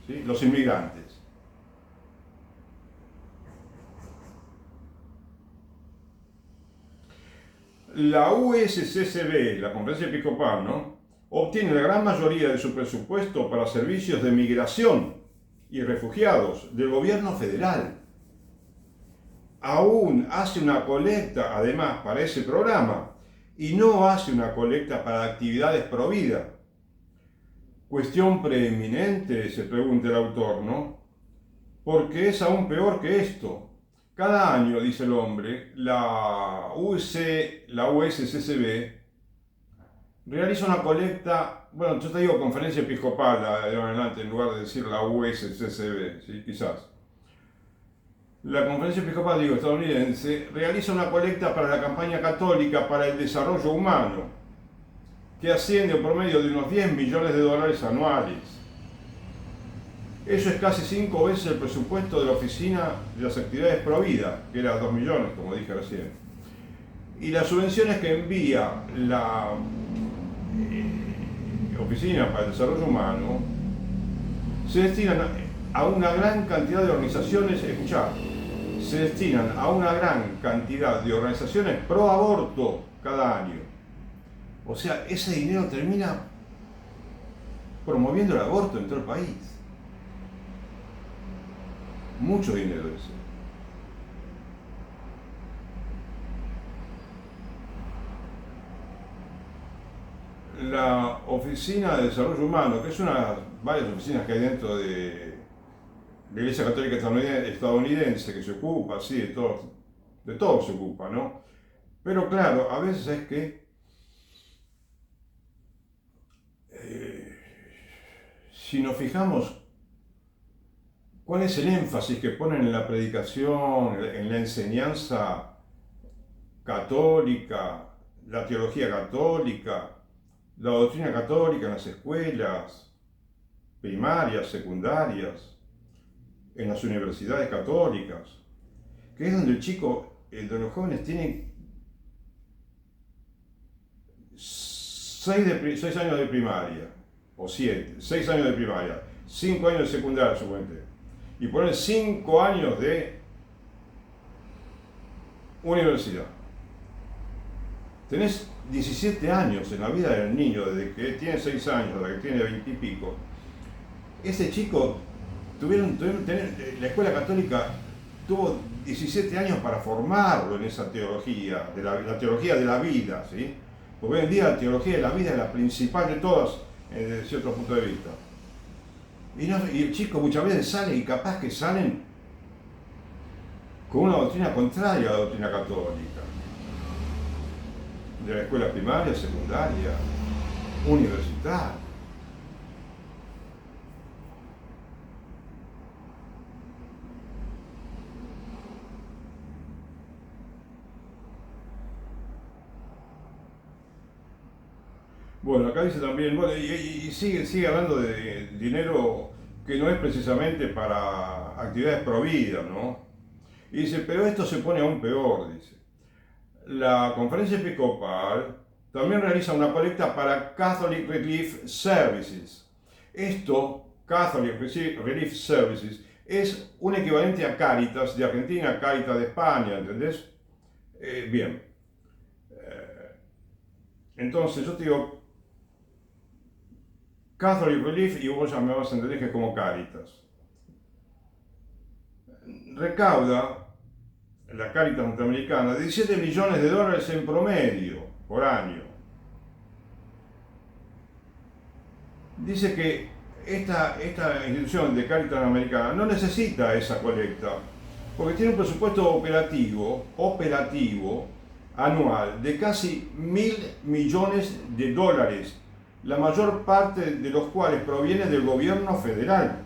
¿sí?, los inmigrantes. La USCCB, la Conferencia Episcopal, ¿no?, obtiene la gran mayoría de su presupuesto para servicios de migración y refugiados del gobierno federal. Aún hace una colecta, además, para ese programa, y no hace una colecta para actividades pro vida. Cuestión preeminente, se pregunta el autor, ¿no?, porque es aún peor que esto. Cada año, dice el hombre, la USCCB realiza una colecta, bueno, yo te digo Conferencia Episcopal de adelante en lugar de decir la USCCB, ¿sí?, quizás. La Conferencia Episcopal, estadounidense, realiza una colecta para la campaña católica para el desarrollo humano, que asciende a un promedio de unos 10 millones de dólares anuales. Eso es casi 5 veces el presupuesto de la Oficina de las Actividades Pro Vida, que era 2 millones, como dije recién. Y las subvenciones que envía la Oficina para el Desarrollo Humano se destinan a una gran cantidad de organizaciones, se destinan a una gran cantidad de organizaciones pro aborto cada año. O sea, ese dinero termina promoviendo el aborto en todo el país. Mucho dinero ese. La Oficina de Desarrollo Humano, que es una de las varias oficinas que hay dentro de la Iglesia Católica estadounidense, que se ocupa, sí, de todo se ocupa, ¿no? Pero claro, a veces es que si nos fijamos cuál es el énfasis que ponen en la predicación, en la enseñanza católica, la teología católica, la doctrina católica en las escuelas primarias, secundarias, en las universidades católicas, que es donde el chico, donde los jóvenes tienen 6 años de primaria, o 7, 6 años de primaria, 5 años de secundaria, suponete, y poner 5 años de universidad. Tenés 17 años en la vida del niño, desde que tiene 6 años hasta que tiene 20 y pico. Ese chico, la escuela católica tuvo 17 años para formarlo en esa teología, la teología de la vida, ¿sí? Porque hoy en día la teología de la vida es la principal de todas, desde cierto punto de vista. Y el chico muchas veces sale, y capaz que salen con una doctrina contraria a la doctrina católica, de la escuela primaria, secundaria, universitaria. Bueno, acá dice también, bueno, y sigue hablando de dinero que no es precisamente para actividades providas, ¿no? Y dice, pero esto se pone aún peor, dice. La conferencia episcopal también realiza una colecta para Catholic Relief Services. Esto, Catholic Relief Services, es un equivalente a Cáritas de Argentina, Cáritas de España, ¿entendés? Bien. Entonces yo te digo, Catholic Relief, y vos ya me vas a entender que es como Cáritas. Recauda la Cáritas norteamericana 17 millones de dólares en promedio por año. Dice que esta institución de Cáritas americana no necesita esa colecta porque tiene un presupuesto operativo anual de casi 1.000 millones de dólares, la mayor parte de los cuales proviene del gobierno federal.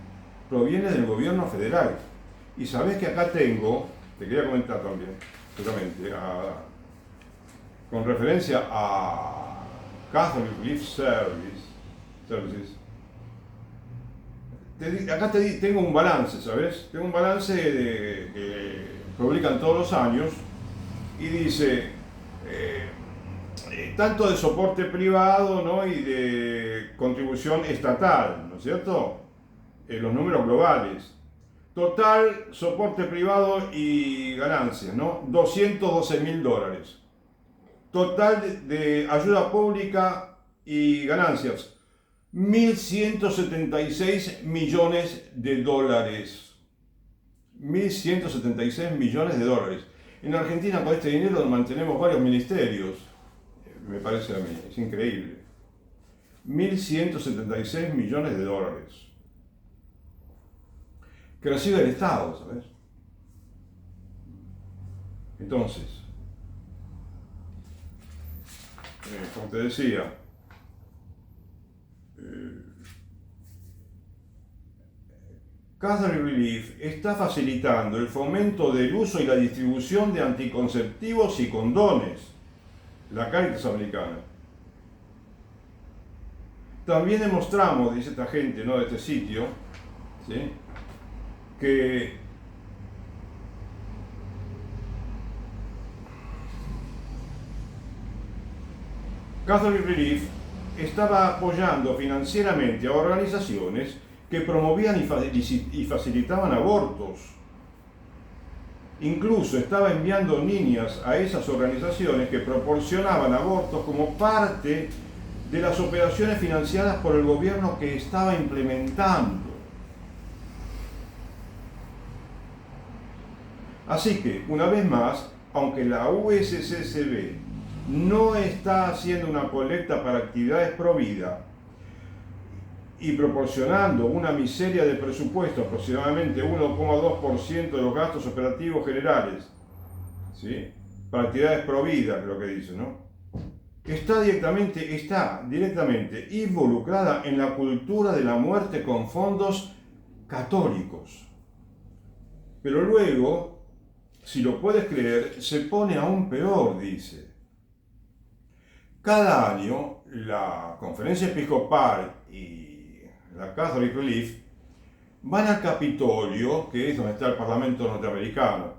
Proviene del gobierno federal. Y sabés que acá tengo, te quería comentar también, justamente, con referencia a Catholic Relief Services, tengo un balance, ¿sabes? Tengo un balance que publican todos los años y dice tanto de soporte privado, ¿no? Y de contribución estatal, ¿no es cierto? Los números globales. Total soporte privado y ganancias, ¿no? 212.000 dólares. Total de ayuda pública y ganancias, 1.176 millones de dólares. 1.176 millones de dólares. En Argentina con este dinero mantenemos varios ministerios, me parece a mí, es increíble. 1.176 millones de dólares. Que recibe el Estado, ¿sabes? Entonces, como te decía, Catholic Relief está facilitando el fomento del uso y la distribución de anticonceptivos y condones, la Cáritas americana. También demostramos, dice esta gente, ¿no?, de este sitio, ¿sí?, que Catholic Relief estaba apoyando financieramente a organizaciones que promovían y facilitaban abortos. Incluso estaba enviando niñas a esas organizaciones que proporcionaban abortos como parte de las operaciones financiadas por el gobierno que estaba implementando. Así que, una vez más, aunque la USCCB no está haciendo una colecta para actividades pro vida y proporcionando una miseria de presupuesto, aproximadamente 1,2% de los gastos operativos generales, ¿sí?, para actividades pro vida, que es lo que dice, ¿no?, está directamente involucrada en la cultura de la muerte con fondos católicos. Pero luego, si lo puedes creer, se pone aún peor, dice. Cada año, la Conferencia Episcopal y la Catholic Relief van al Capitolio, que es donde está el Parlamento norteamericano,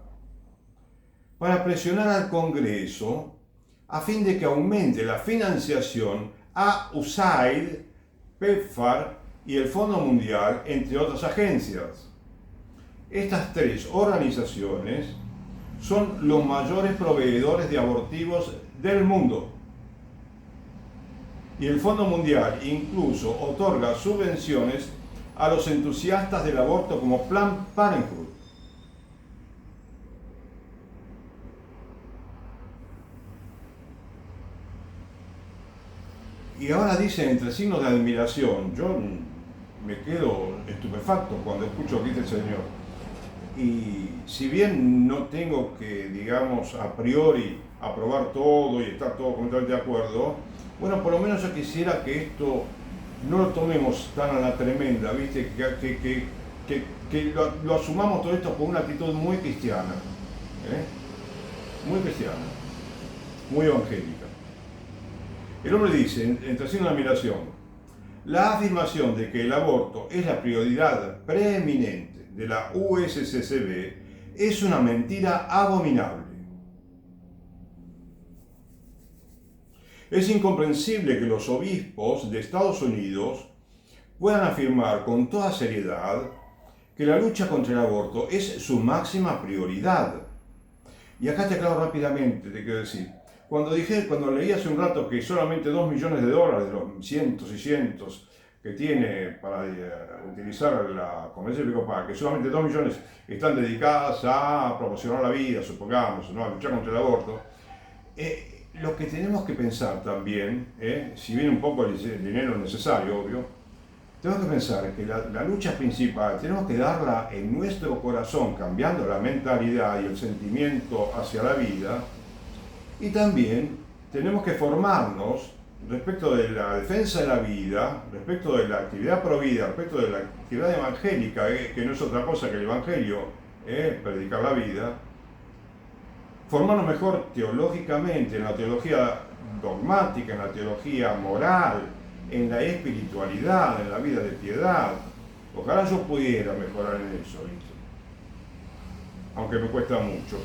para presionar al Congreso a fin de que aumente la financiación a USAID, PEPFAR y el Fondo Mundial, entre otras agencias. Estas tres organizaciones son los mayores proveedores de abortivos del mundo. Y el Fondo Mundial incluso otorga subvenciones a los entusiastas del aborto como Planned Parenthood. Y ahora dicen entre signos de admiración, yo me quedo estupefacto cuando escucho lo que dice el Señor. Y si bien no tengo que, digamos, a priori aprobar todo y estar todo completamente de acuerdo, bueno, por lo menos yo quisiera que esto no lo tomemos tan a la tremenda, ¿viste? Que lo asumamos todo esto con una actitud muy cristiana, ¿eh? Muy cristiana, muy evangélica. El hombre dice, entre signos de admiración, la afirmación de que el aborto es la prioridad preeminente de la USCCB es una mentira abominable. Es incomprensible que los obispos de Estados Unidos puedan afirmar con toda seriedad que la lucha contra el aborto es su máxima prioridad. Y acá te aclaro rápidamente, te quiero decir, cuando leí hace un rato que solamente $2 millones de los cientos y cientos que tiene para utilizar la Convención Episcopal, que solamente 2 millones están dedicadas a promocionar la vida, supongamos, ¿no? A luchar contra el aborto, lo que tenemos que pensar también, si bien un poco el dinero necesario, obvio, tenemos que pensar que la lucha principal tenemos que darla en nuestro corazón, cambiando la mentalidad y el sentimiento hacia la vida, y también tenemos que formarnos respecto de la defensa de la vida, respecto de la actividad provida, respecto de la actividad evangélica, que no es otra cosa que el evangelio, predicar la vida, formarnos mejor teológicamente, en la teología dogmática, en la teología moral, en la espiritualidad, en la vida de piedad. Ojalá yo pudiera mejorar en eso, ¿viste? Aunque me cuesta mucho,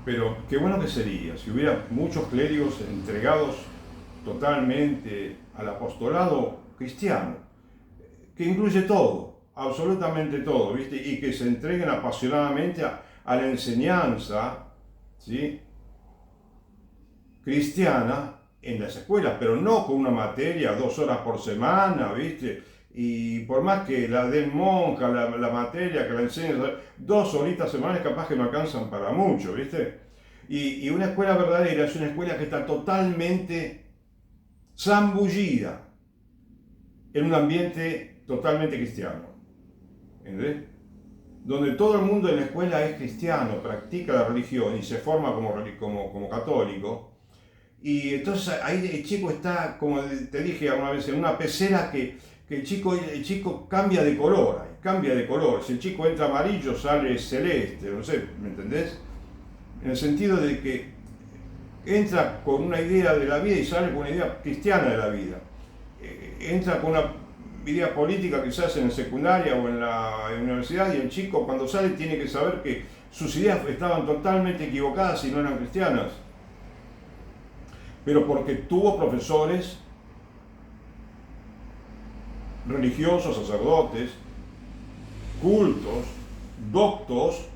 pero qué bueno que sería si hubiera muchos clérigos entregados totalmente al apostolado cristiano, que incluye todo, absolutamente todo, ¿viste? Y que se entreguen apasionadamente a la enseñanza, ¿sí?, cristiana en las escuelas, pero no con una materia 2 horas por semana, ¿viste? Y por más que la den monja, la materia que la enseñen, 2 horitas semanales capaz que no alcanzan para mucho, ¿viste? Y una escuela verdadera es una escuela que está totalmente zambullida en un ambiente totalmente cristiano, ¿entendés? Donde todo el mundo en la escuela es cristiano, practica la religión y se forma como católico. Y entonces ahí el chico está, como te dije alguna vez, en una pecera que el chico cambia de color, cambia de color. Si el chico entra amarillo, sale celeste, no sé, ¿me entendés? En el sentido de que entra con una idea de la vida y sale con una idea cristiana de la vida. Entra con una idea política quizás en la secundaria o en la universidad, y el chico cuando sale tiene que saber que sus ideas estaban totalmente equivocadas y no eran cristianas. Pero porque tuvo profesores religiosos, sacerdotes, cultos, doctos,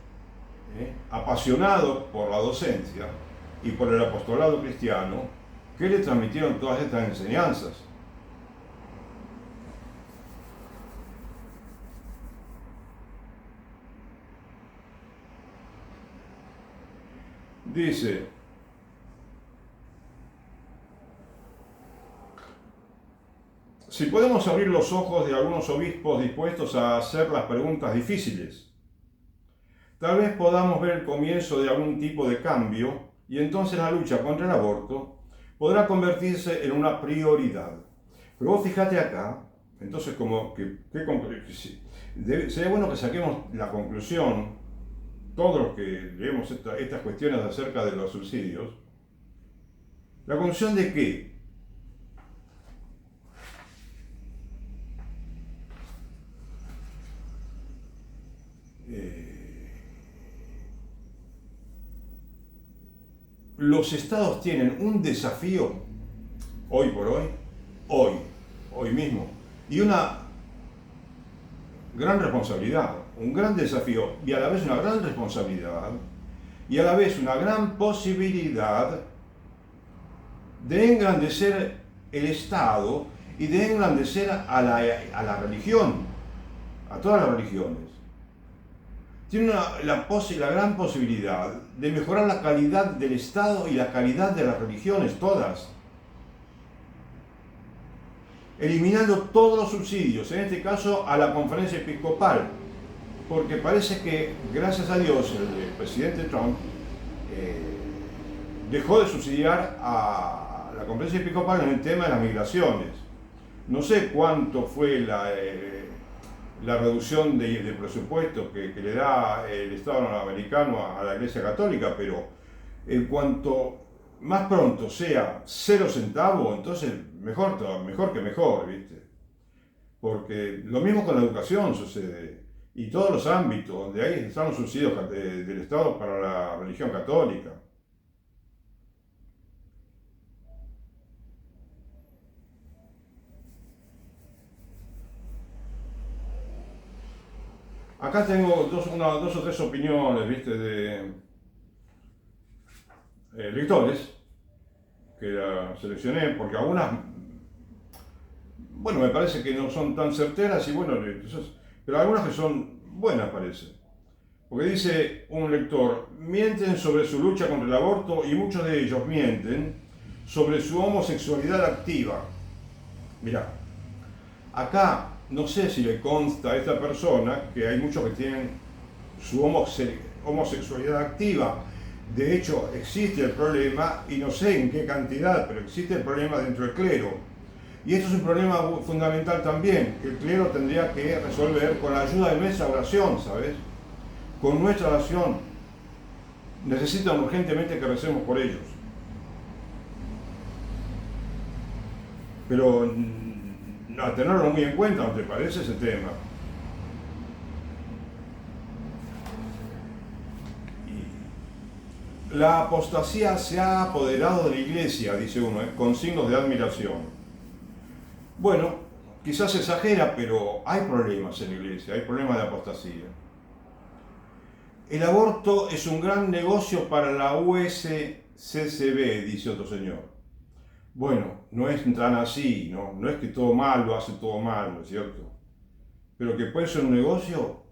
apasionados por la docencia y por el apostolado cristiano, que le transmitieron todas estas enseñanzas. Dice, si podemos abrir los ojos de algunos obispos dispuestos a hacer las preguntas difíciles, tal vez podamos ver el comienzo de algún tipo de cambio, y entonces la lucha contra el aborto podrá convertirse en una prioridad. Pero vos fíjate acá, entonces sería bueno que saquemos la conclusión, todos los que leemos estas cuestiones acerca de los suicidios, la conclusión de que los estados tienen un desafío hoy por hoy mismo, y una gran responsabilidad, un gran desafío, y a la vez una gran responsabilidad, y a la vez una gran posibilidad de engrandecer el Estado y de engrandecer a la religión, a todas las religiones. tiene la gran posibilidad de mejorar la calidad del Estado y la calidad de las religiones todas, eliminando todos los subsidios, en este caso a la conferencia episcopal, porque parece que, gracias a Dios, el presidente Trump dejó de subsidiar a la conferencia episcopal en el tema de las migraciones. No sé cuánto fue la reducción de presupuesto que le da el Estado norteamericano a la Iglesia Católica, pero en cuanto más pronto sea 0 centavos, entonces mejor que mejor, ¿viste? Porque lo mismo con la educación sucede, y todos los ámbitos donde hay están los subsidios del Estado para la religión católica. Acá tengo dos o tres opiniones, ¿viste? De lectores que la seleccioné, porque algunas, bueno, me parece que no son tan certeras y bueno, pero algunas que son buenas parece. Porque dice un lector: mienten sobre su lucha contra el aborto y muchos de ellos mienten sobre su homosexualidad activa. Mirá, acá no sé si le consta a esta persona que hay muchos que tienen su homosexualidad activa. De hecho, existe el problema, y no sé en qué cantidad, pero existe el problema dentro del clero. Y esto es un problema fundamental también, que el clero tendría que resolver con la ayuda de nuestra oración, ¿sabes? Con nuestra oración. Necesitan urgentemente que recemos por ellos. Pero a tenerlo muy en cuenta, ¿no te parece ese tema? La apostasía se ha apoderado de la iglesia, dice uno, con signos de admiración. Bueno, quizás exagera, pero hay problemas en la iglesia, hay problemas de apostasía. El aborto es un gran negocio para la USCCB, dice otro señor. Bueno, no es tan así, ¿no? No es que todo mal lo hace todo mal, ¿no es cierto? Pero que puede ser un negocio,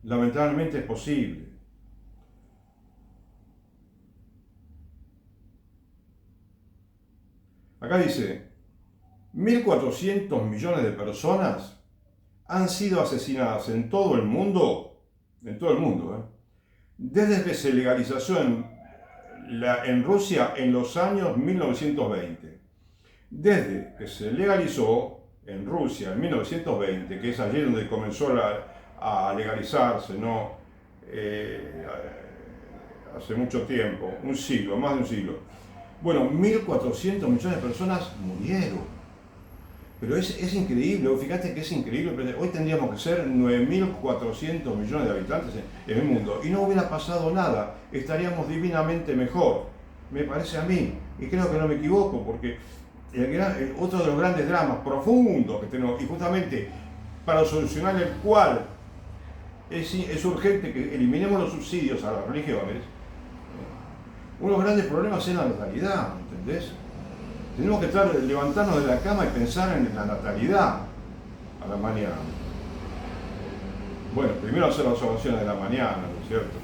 lamentablemente es posible. Acá dice: 1.400 millones de personas han sido asesinadas en todo el mundo, desde que se legalizó en Rusia en los años 1920. Desde que se legalizó en Rusia en 1920, que es allí donde comenzó a legalizarse, ¿no? Hace mucho tiempo, un siglo, más de un siglo. Bueno, 1.400 millones de personas murieron. Pero es increíble, fíjate que es increíble. Hoy tendríamos que ser 9.400 millones de habitantes en el mundo y no hubiera pasado nada, estaríamos divinamente mejor, me parece a mí, y creo que no me equivoco, porque otro de los grandes dramas profundos que tenemos, y justamente para solucionar el cual es urgente que eliminemos los subsidios a las religiones, uno de los grandes problemas es la natalidad, ¿entendés? Tenemos que levantarnos de la cama y pensar en la natalidad a la mañana. Bueno, primero hacer las oraciones de la mañana, ¿no es cierto?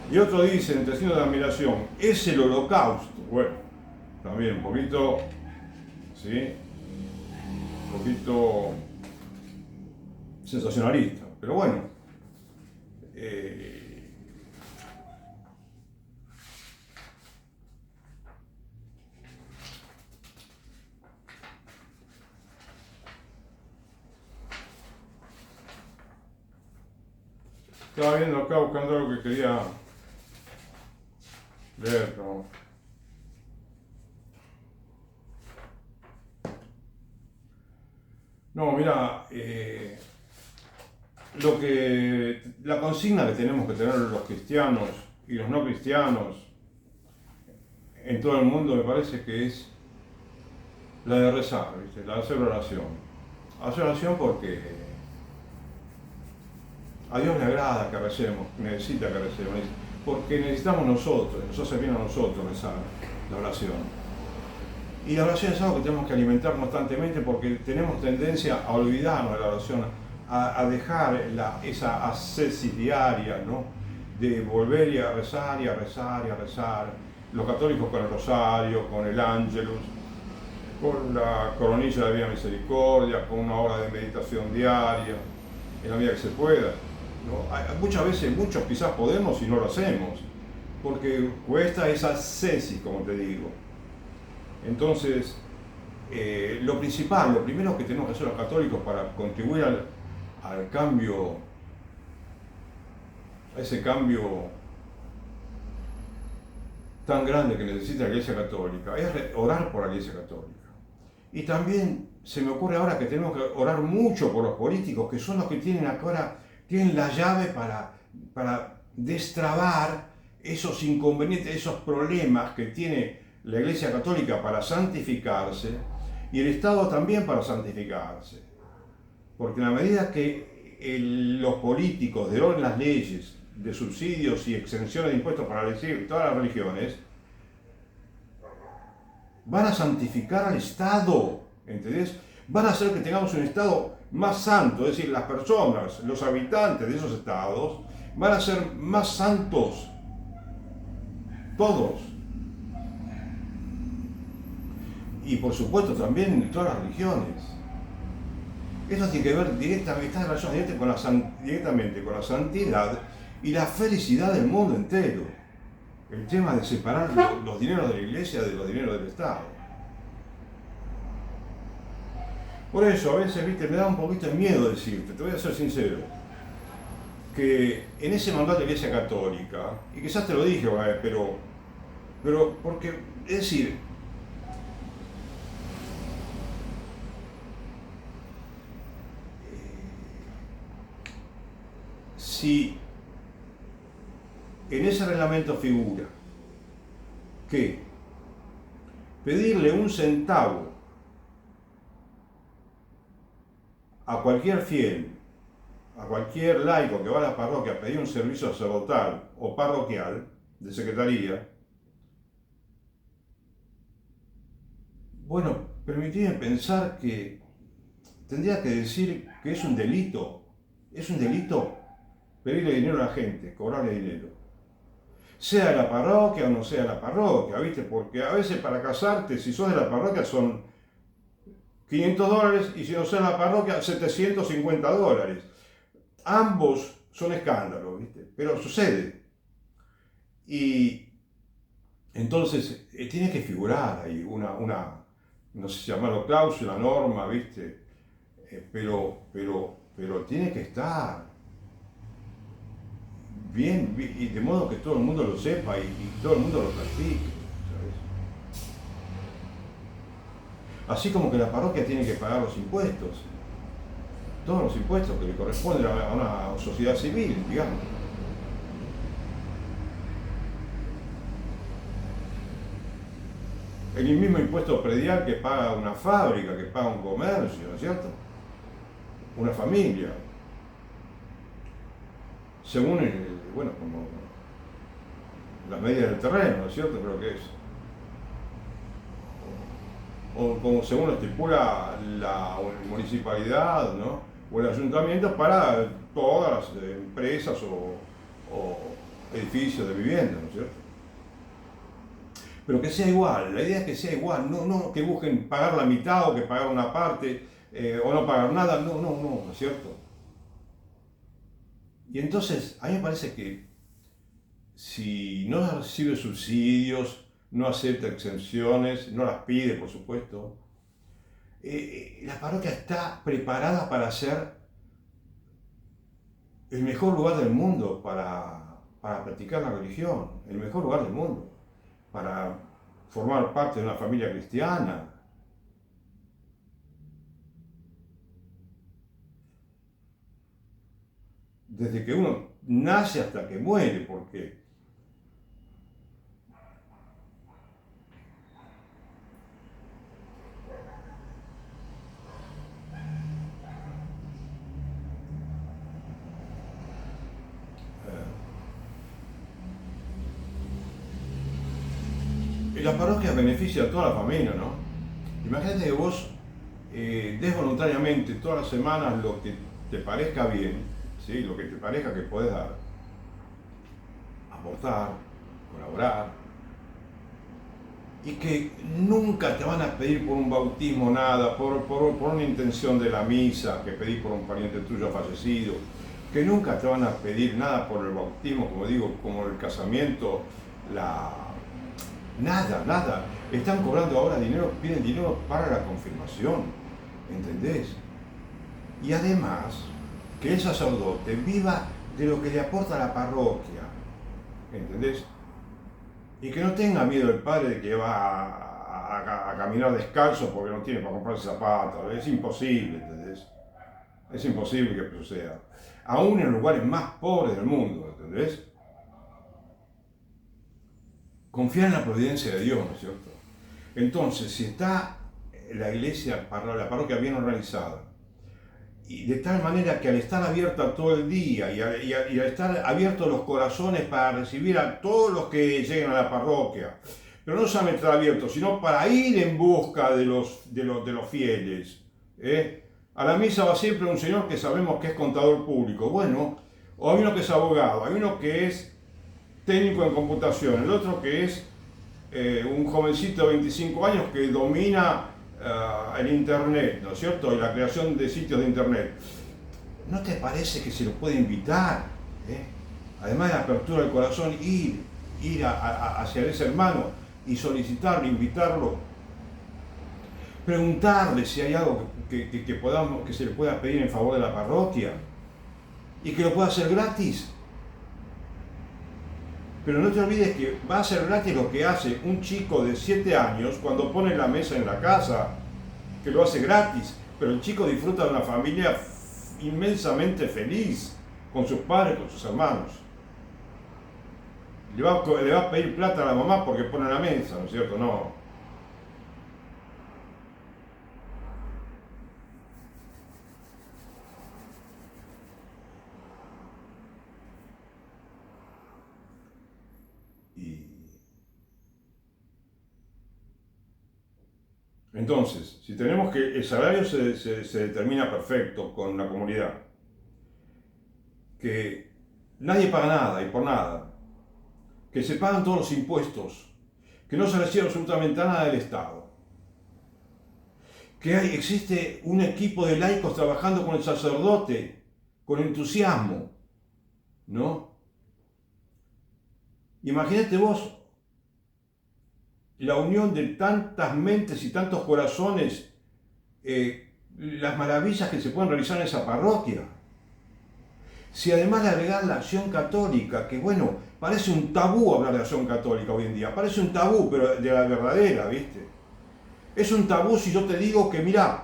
Y otro dice, entre signos de admiración, es el holocausto. Bueno, también un poquito, ¿sí? Un poquito sensacionalista, pero bueno. Estaba viendo acá buscando algo que quería leer, ¿no? No, mira, la consigna que tenemos que tener los cristianos y los no cristianos en todo el mundo me parece que es la de rezar, ¿viste? La de hacer oración. Hacer oración porque a Dios le agrada que recemos, necesita que recemos, porque necesitamos nosotros, nos hace bien a nosotros rezar la oración. Y la oración es algo que tenemos que alimentar constantemente porque tenemos tendencia a olvidarnos de la oración, a dejar esa ascesis diaria, ¿no? De volver y a rezar y a rezar y a rezar. Los católicos con el rosario, con el ángelus, con la coronilla de la Divina Misericordia, con una hora de meditación diaria, en la medida que se pueda, ¿no? Muchas veces, muchos quizás podemos y no lo hacemos, porque cuesta esa ascesis, como te digo. Entonces, lo principal, lo primero que tenemos que hacer los católicos para contribuir al cambio, a ese cambio tan grande que necesita la Iglesia Católica, es orar por la Iglesia Católica. Y también se me ocurre ahora que tenemos que orar mucho por los políticos, que son los que tienen ahora, tienen la llave para destrabar esos inconvenientes, esos problemas que tiene la Iglesia Católica para santificarse y el Estado también para santificarse. Porque en la medida que los políticos derogan las leyes de subsidios y exenciones de impuestos para todas las religiones, van a santificar al Estado, ¿entendés? Van a hacer que tengamos un Estado más santo, es decir, las personas, los habitantes de esos estados, van a ser más santos, todos. Y por supuesto también todas las religiones. Eso tiene que ver directamente, está relacionado directamente con la santidad y la felicidad del mundo entero. El tema de separar los dineros de la Iglesia de los dineros del Estado. Por eso a veces, viste, me da un poquito de miedo decirte, te voy a ser sincero, que en ese mandato de la Iglesia Católica, y quizás te lo dije, pero porque, es decir, si en ese reglamento figura que pedirle un centavo a cualquier fiel, a cualquier laico que va a la parroquia a pedir un servicio sacerdotal o parroquial de secretaría, bueno, permitidme pensar que tendría que decir que es un delito pedirle dinero a la gente, cobrarle dinero. Sea de la parroquia o no sea de la parroquia, ¿viste? Porque a veces para casarte, si sos de la parroquia, son $500 y si no sos de la parroquia, $750. Ambos son escándalos, ¿viste? Pero sucede. Y entonces tiene que figurar ahí una no sé si llamarlo cláusula, norma, ¿viste? Pero tiene que estar bien, y de modo que todo el mundo lo sepa y todo el mundo lo practique, ¿sabes? Así como que la parroquia tiene que pagar los impuestos, todos los impuestos que le corresponden a una sociedad civil, digamos. El mismo impuesto predial que paga una fábrica, que paga un comercio, ¿no es cierto? Una familia. Según, como las medidas del terreno, ¿no es cierto? Creo que es. O como según lo estipula la municipalidad, ¿no? O el ayuntamiento para todas las empresas o edificios de vivienda, ¿no es cierto? Pero que sea igual, la idea es que sea igual, no que busquen pagar la mitad o que pagar una parte o no pagar nada, ¿no es cierto? Y entonces, a mí me parece que si no recibe subsidios, no acepta exenciones, no las pide, por supuesto, la parroquia está preparada para ser el mejor lugar del mundo para practicar la religión, el mejor lugar del mundo, para formar parte de una familia cristiana. Desde que uno nace hasta que muere, porque la parroquia beneficia a toda la familia, ¿no? Imagínate que vos des voluntariamente todas las semanas lo que te parezca bien, ¿sí? Lo que te parezca que puedes dar, aportar, colaborar, y que nunca te van a pedir por un bautismo nada, por una intención de la misa que pedís por un pariente tuyo fallecido, que nunca te van a pedir nada por el bautismo, como digo, como el casamiento, nada. Están cobrando ahora dinero, piden dinero para la confirmación, ¿entendés? Y además, que el sacerdote viva de lo que le aporta la parroquia, ¿entendés? Y que no tenga miedo el padre de que va a caminar descalzo porque no tiene para comprarse zapatos. Es imposible, ¿entendés? Es imposible que suceda. Aún en los lugares más pobres del mundo, ¿entendés? Confiar en la providencia de Dios, ¿no es cierto? Entonces, si está la iglesia, la parroquia bien organizada, y de tal manera que al estar abierta todo el día y al estar abiertos los corazones para recibir a todos los que lleguen a la parroquia, pero no solamente estar abiertos, sino para ir en busca de los fieles. A la misa va siempre un señor que sabemos que es contador público, bueno, o hay uno que es abogado, hay uno que es técnico en computación, el otro que es un jovencito de 25 años que domina el internet, ¿no es cierto? Y la creación de sitios de internet. ¿No te parece que se lo puede invitar? Además de la apertura del corazón, ir hacia ese hermano y solicitarlo, invitarlo, preguntarle si hay algo que se le pueda pedir en favor de la parroquia y que lo pueda hacer gratis. Pero no te olvides que va a ser gratis lo que hace un chico de 7 años cuando pone la mesa en la casa, que lo hace gratis, pero el chico disfruta de una familia inmensamente feliz, con sus padres, con sus hermanos. Le va a pedir plata a la mamá porque pone la mesa, ¿no es cierto? No. Entonces, si tenemos que el salario se determina perfecto con la comunidad, que nadie paga nada y por nada, que se pagan todos los impuestos, que no se recibe absolutamente nada del Estado, que existe un equipo de laicos trabajando con el sacerdote, con entusiasmo, ¿no? Imagínate vos la unión de tantas mentes y tantos corazones, las maravillas que se pueden realizar en esa parroquia. Si además le agregar la acción católica, que bueno, parece un tabú hablar de acción católica hoy en día, parece un tabú, pero de la verdadera, ¿viste? Es un tabú si yo te digo que, mira,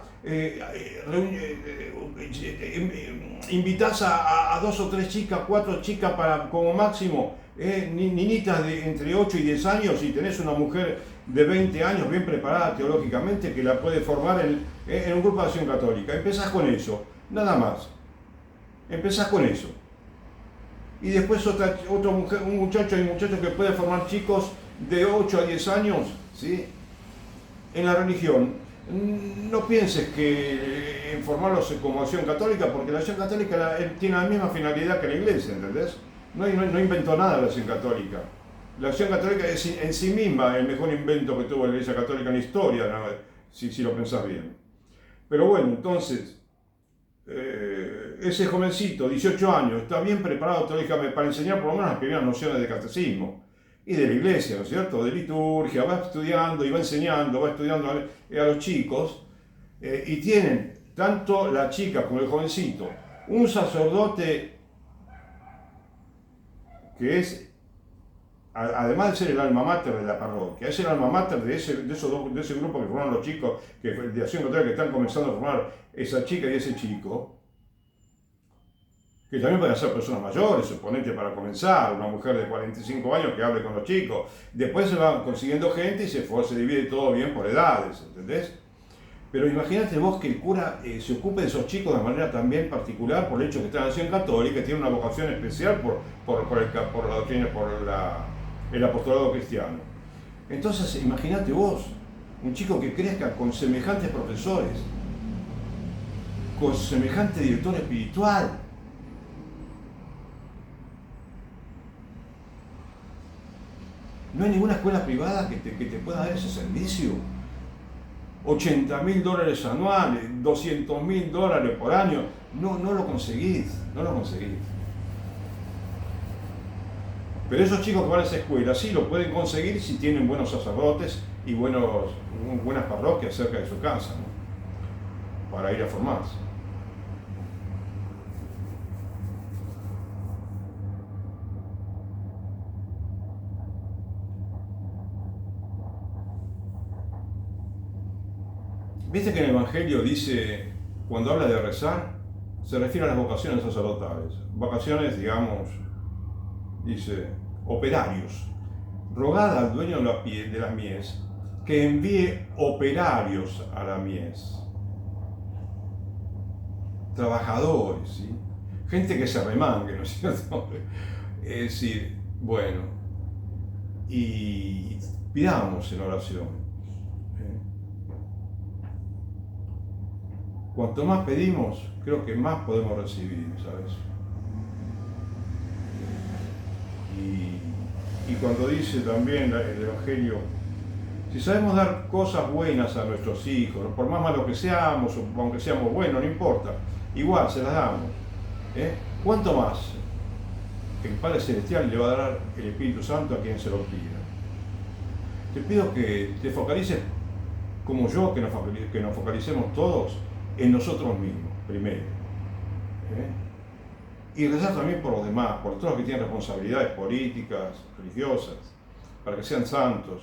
invitas a 2 o 3 chicas, 4 chicas para, como máximo, niñitas de entre 8 y 10 años, y tenés una mujer de 20 años bien preparada teológicamente que la puede formar en un grupo de acción católica. Empezás con eso, nada más. Empezás con eso. Y después un muchacho que puede formar chicos de 8 a 10 años, ¿sí? En la religión. No pienses que en formarlos como acción católica, porque la acción católica tiene la misma finalidad que la iglesia, ¿entendés? No inventó nada la acción católica. La acción católica es en sí misma el mejor invento que tuvo la iglesia católica en la historia, ¿no? si lo pensás bien. Pero bueno, entonces, ese jovencito, 18 años, está bien preparado teológicamente para enseñar por lo menos las primeras nociones de catecismo y de la iglesia, ¿no es cierto? De liturgia, va estudiando y va enseñando, va estudiando a los chicos, y tienen, tanto la chica como el jovencito, un sacerdote que es, además de ser el alma mater de la parroquia, es el alma mater de ese grupo que formaron los chicos de acción católica que están comenzando a formar esa chica y ese chico, que también pueden ser personas mayores, suponete para comenzar, una mujer de 45 años que hable con los chicos, después se van consiguiendo gente y se divide todo bien por edades, ¿entendés? Pero imagínate vos que el cura se ocupe de esos chicos de manera también particular por el hecho de que están en la acción católica y tiene una vocación especial por la doctrina, por el apostolado cristiano. Entonces imagínate vos, un chico que crezca con semejantes profesores, con semejante director espiritual. No hay ninguna escuela privada que te pueda dar ese servicio. $80.000 anuales, $200.000 por año. No lo conseguís, no lo conseguís. Pero esos chicos que van a esa escuela sí lo pueden conseguir si tienen buenos sacerdotes y buenas parroquias cerca de su casa, ¿no? Para ir a formarse. Viste que en el Evangelio dice, cuando habla de rezar, se refiere a las vocaciones sacerdotales. Vocaciones, digamos, dice, operarios. Rogad al dueño de la mies que envíe operarios a la mies. Trabajadores, ¿sí? Gente que se remangue, ¿no es cierto? Es decir, bueno, y pidamos en oración. Cuanto más pedimos, creo que más podemos recibir, ¿sabes? Y cuando dice también el Evangelio, si sabemos dar cosas buenas a nuestros hijos, por más malos que seamos, o aunque seamos buenos, no importa, igual se las damos. ¿Cuánto más el Padre Celestial le va a dar el Espíritu Santo a quien se lo pida? Te pido que te focalices, como yo, que nos focalicemos todos en nosotros mismos, primero. Y rezar también por los demás, por todos los que tienen responsabilidades políticas, religiosas, para que sean santos,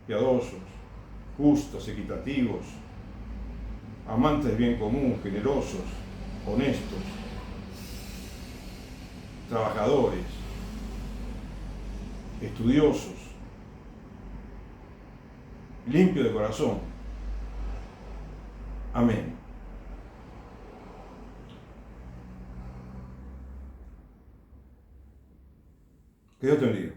piadosos, justos, equitativos, amantes del bien común, generosos, honestos, trabajadores, estudiosos, limpios de corazón. Amén. Que Dios te bendiga.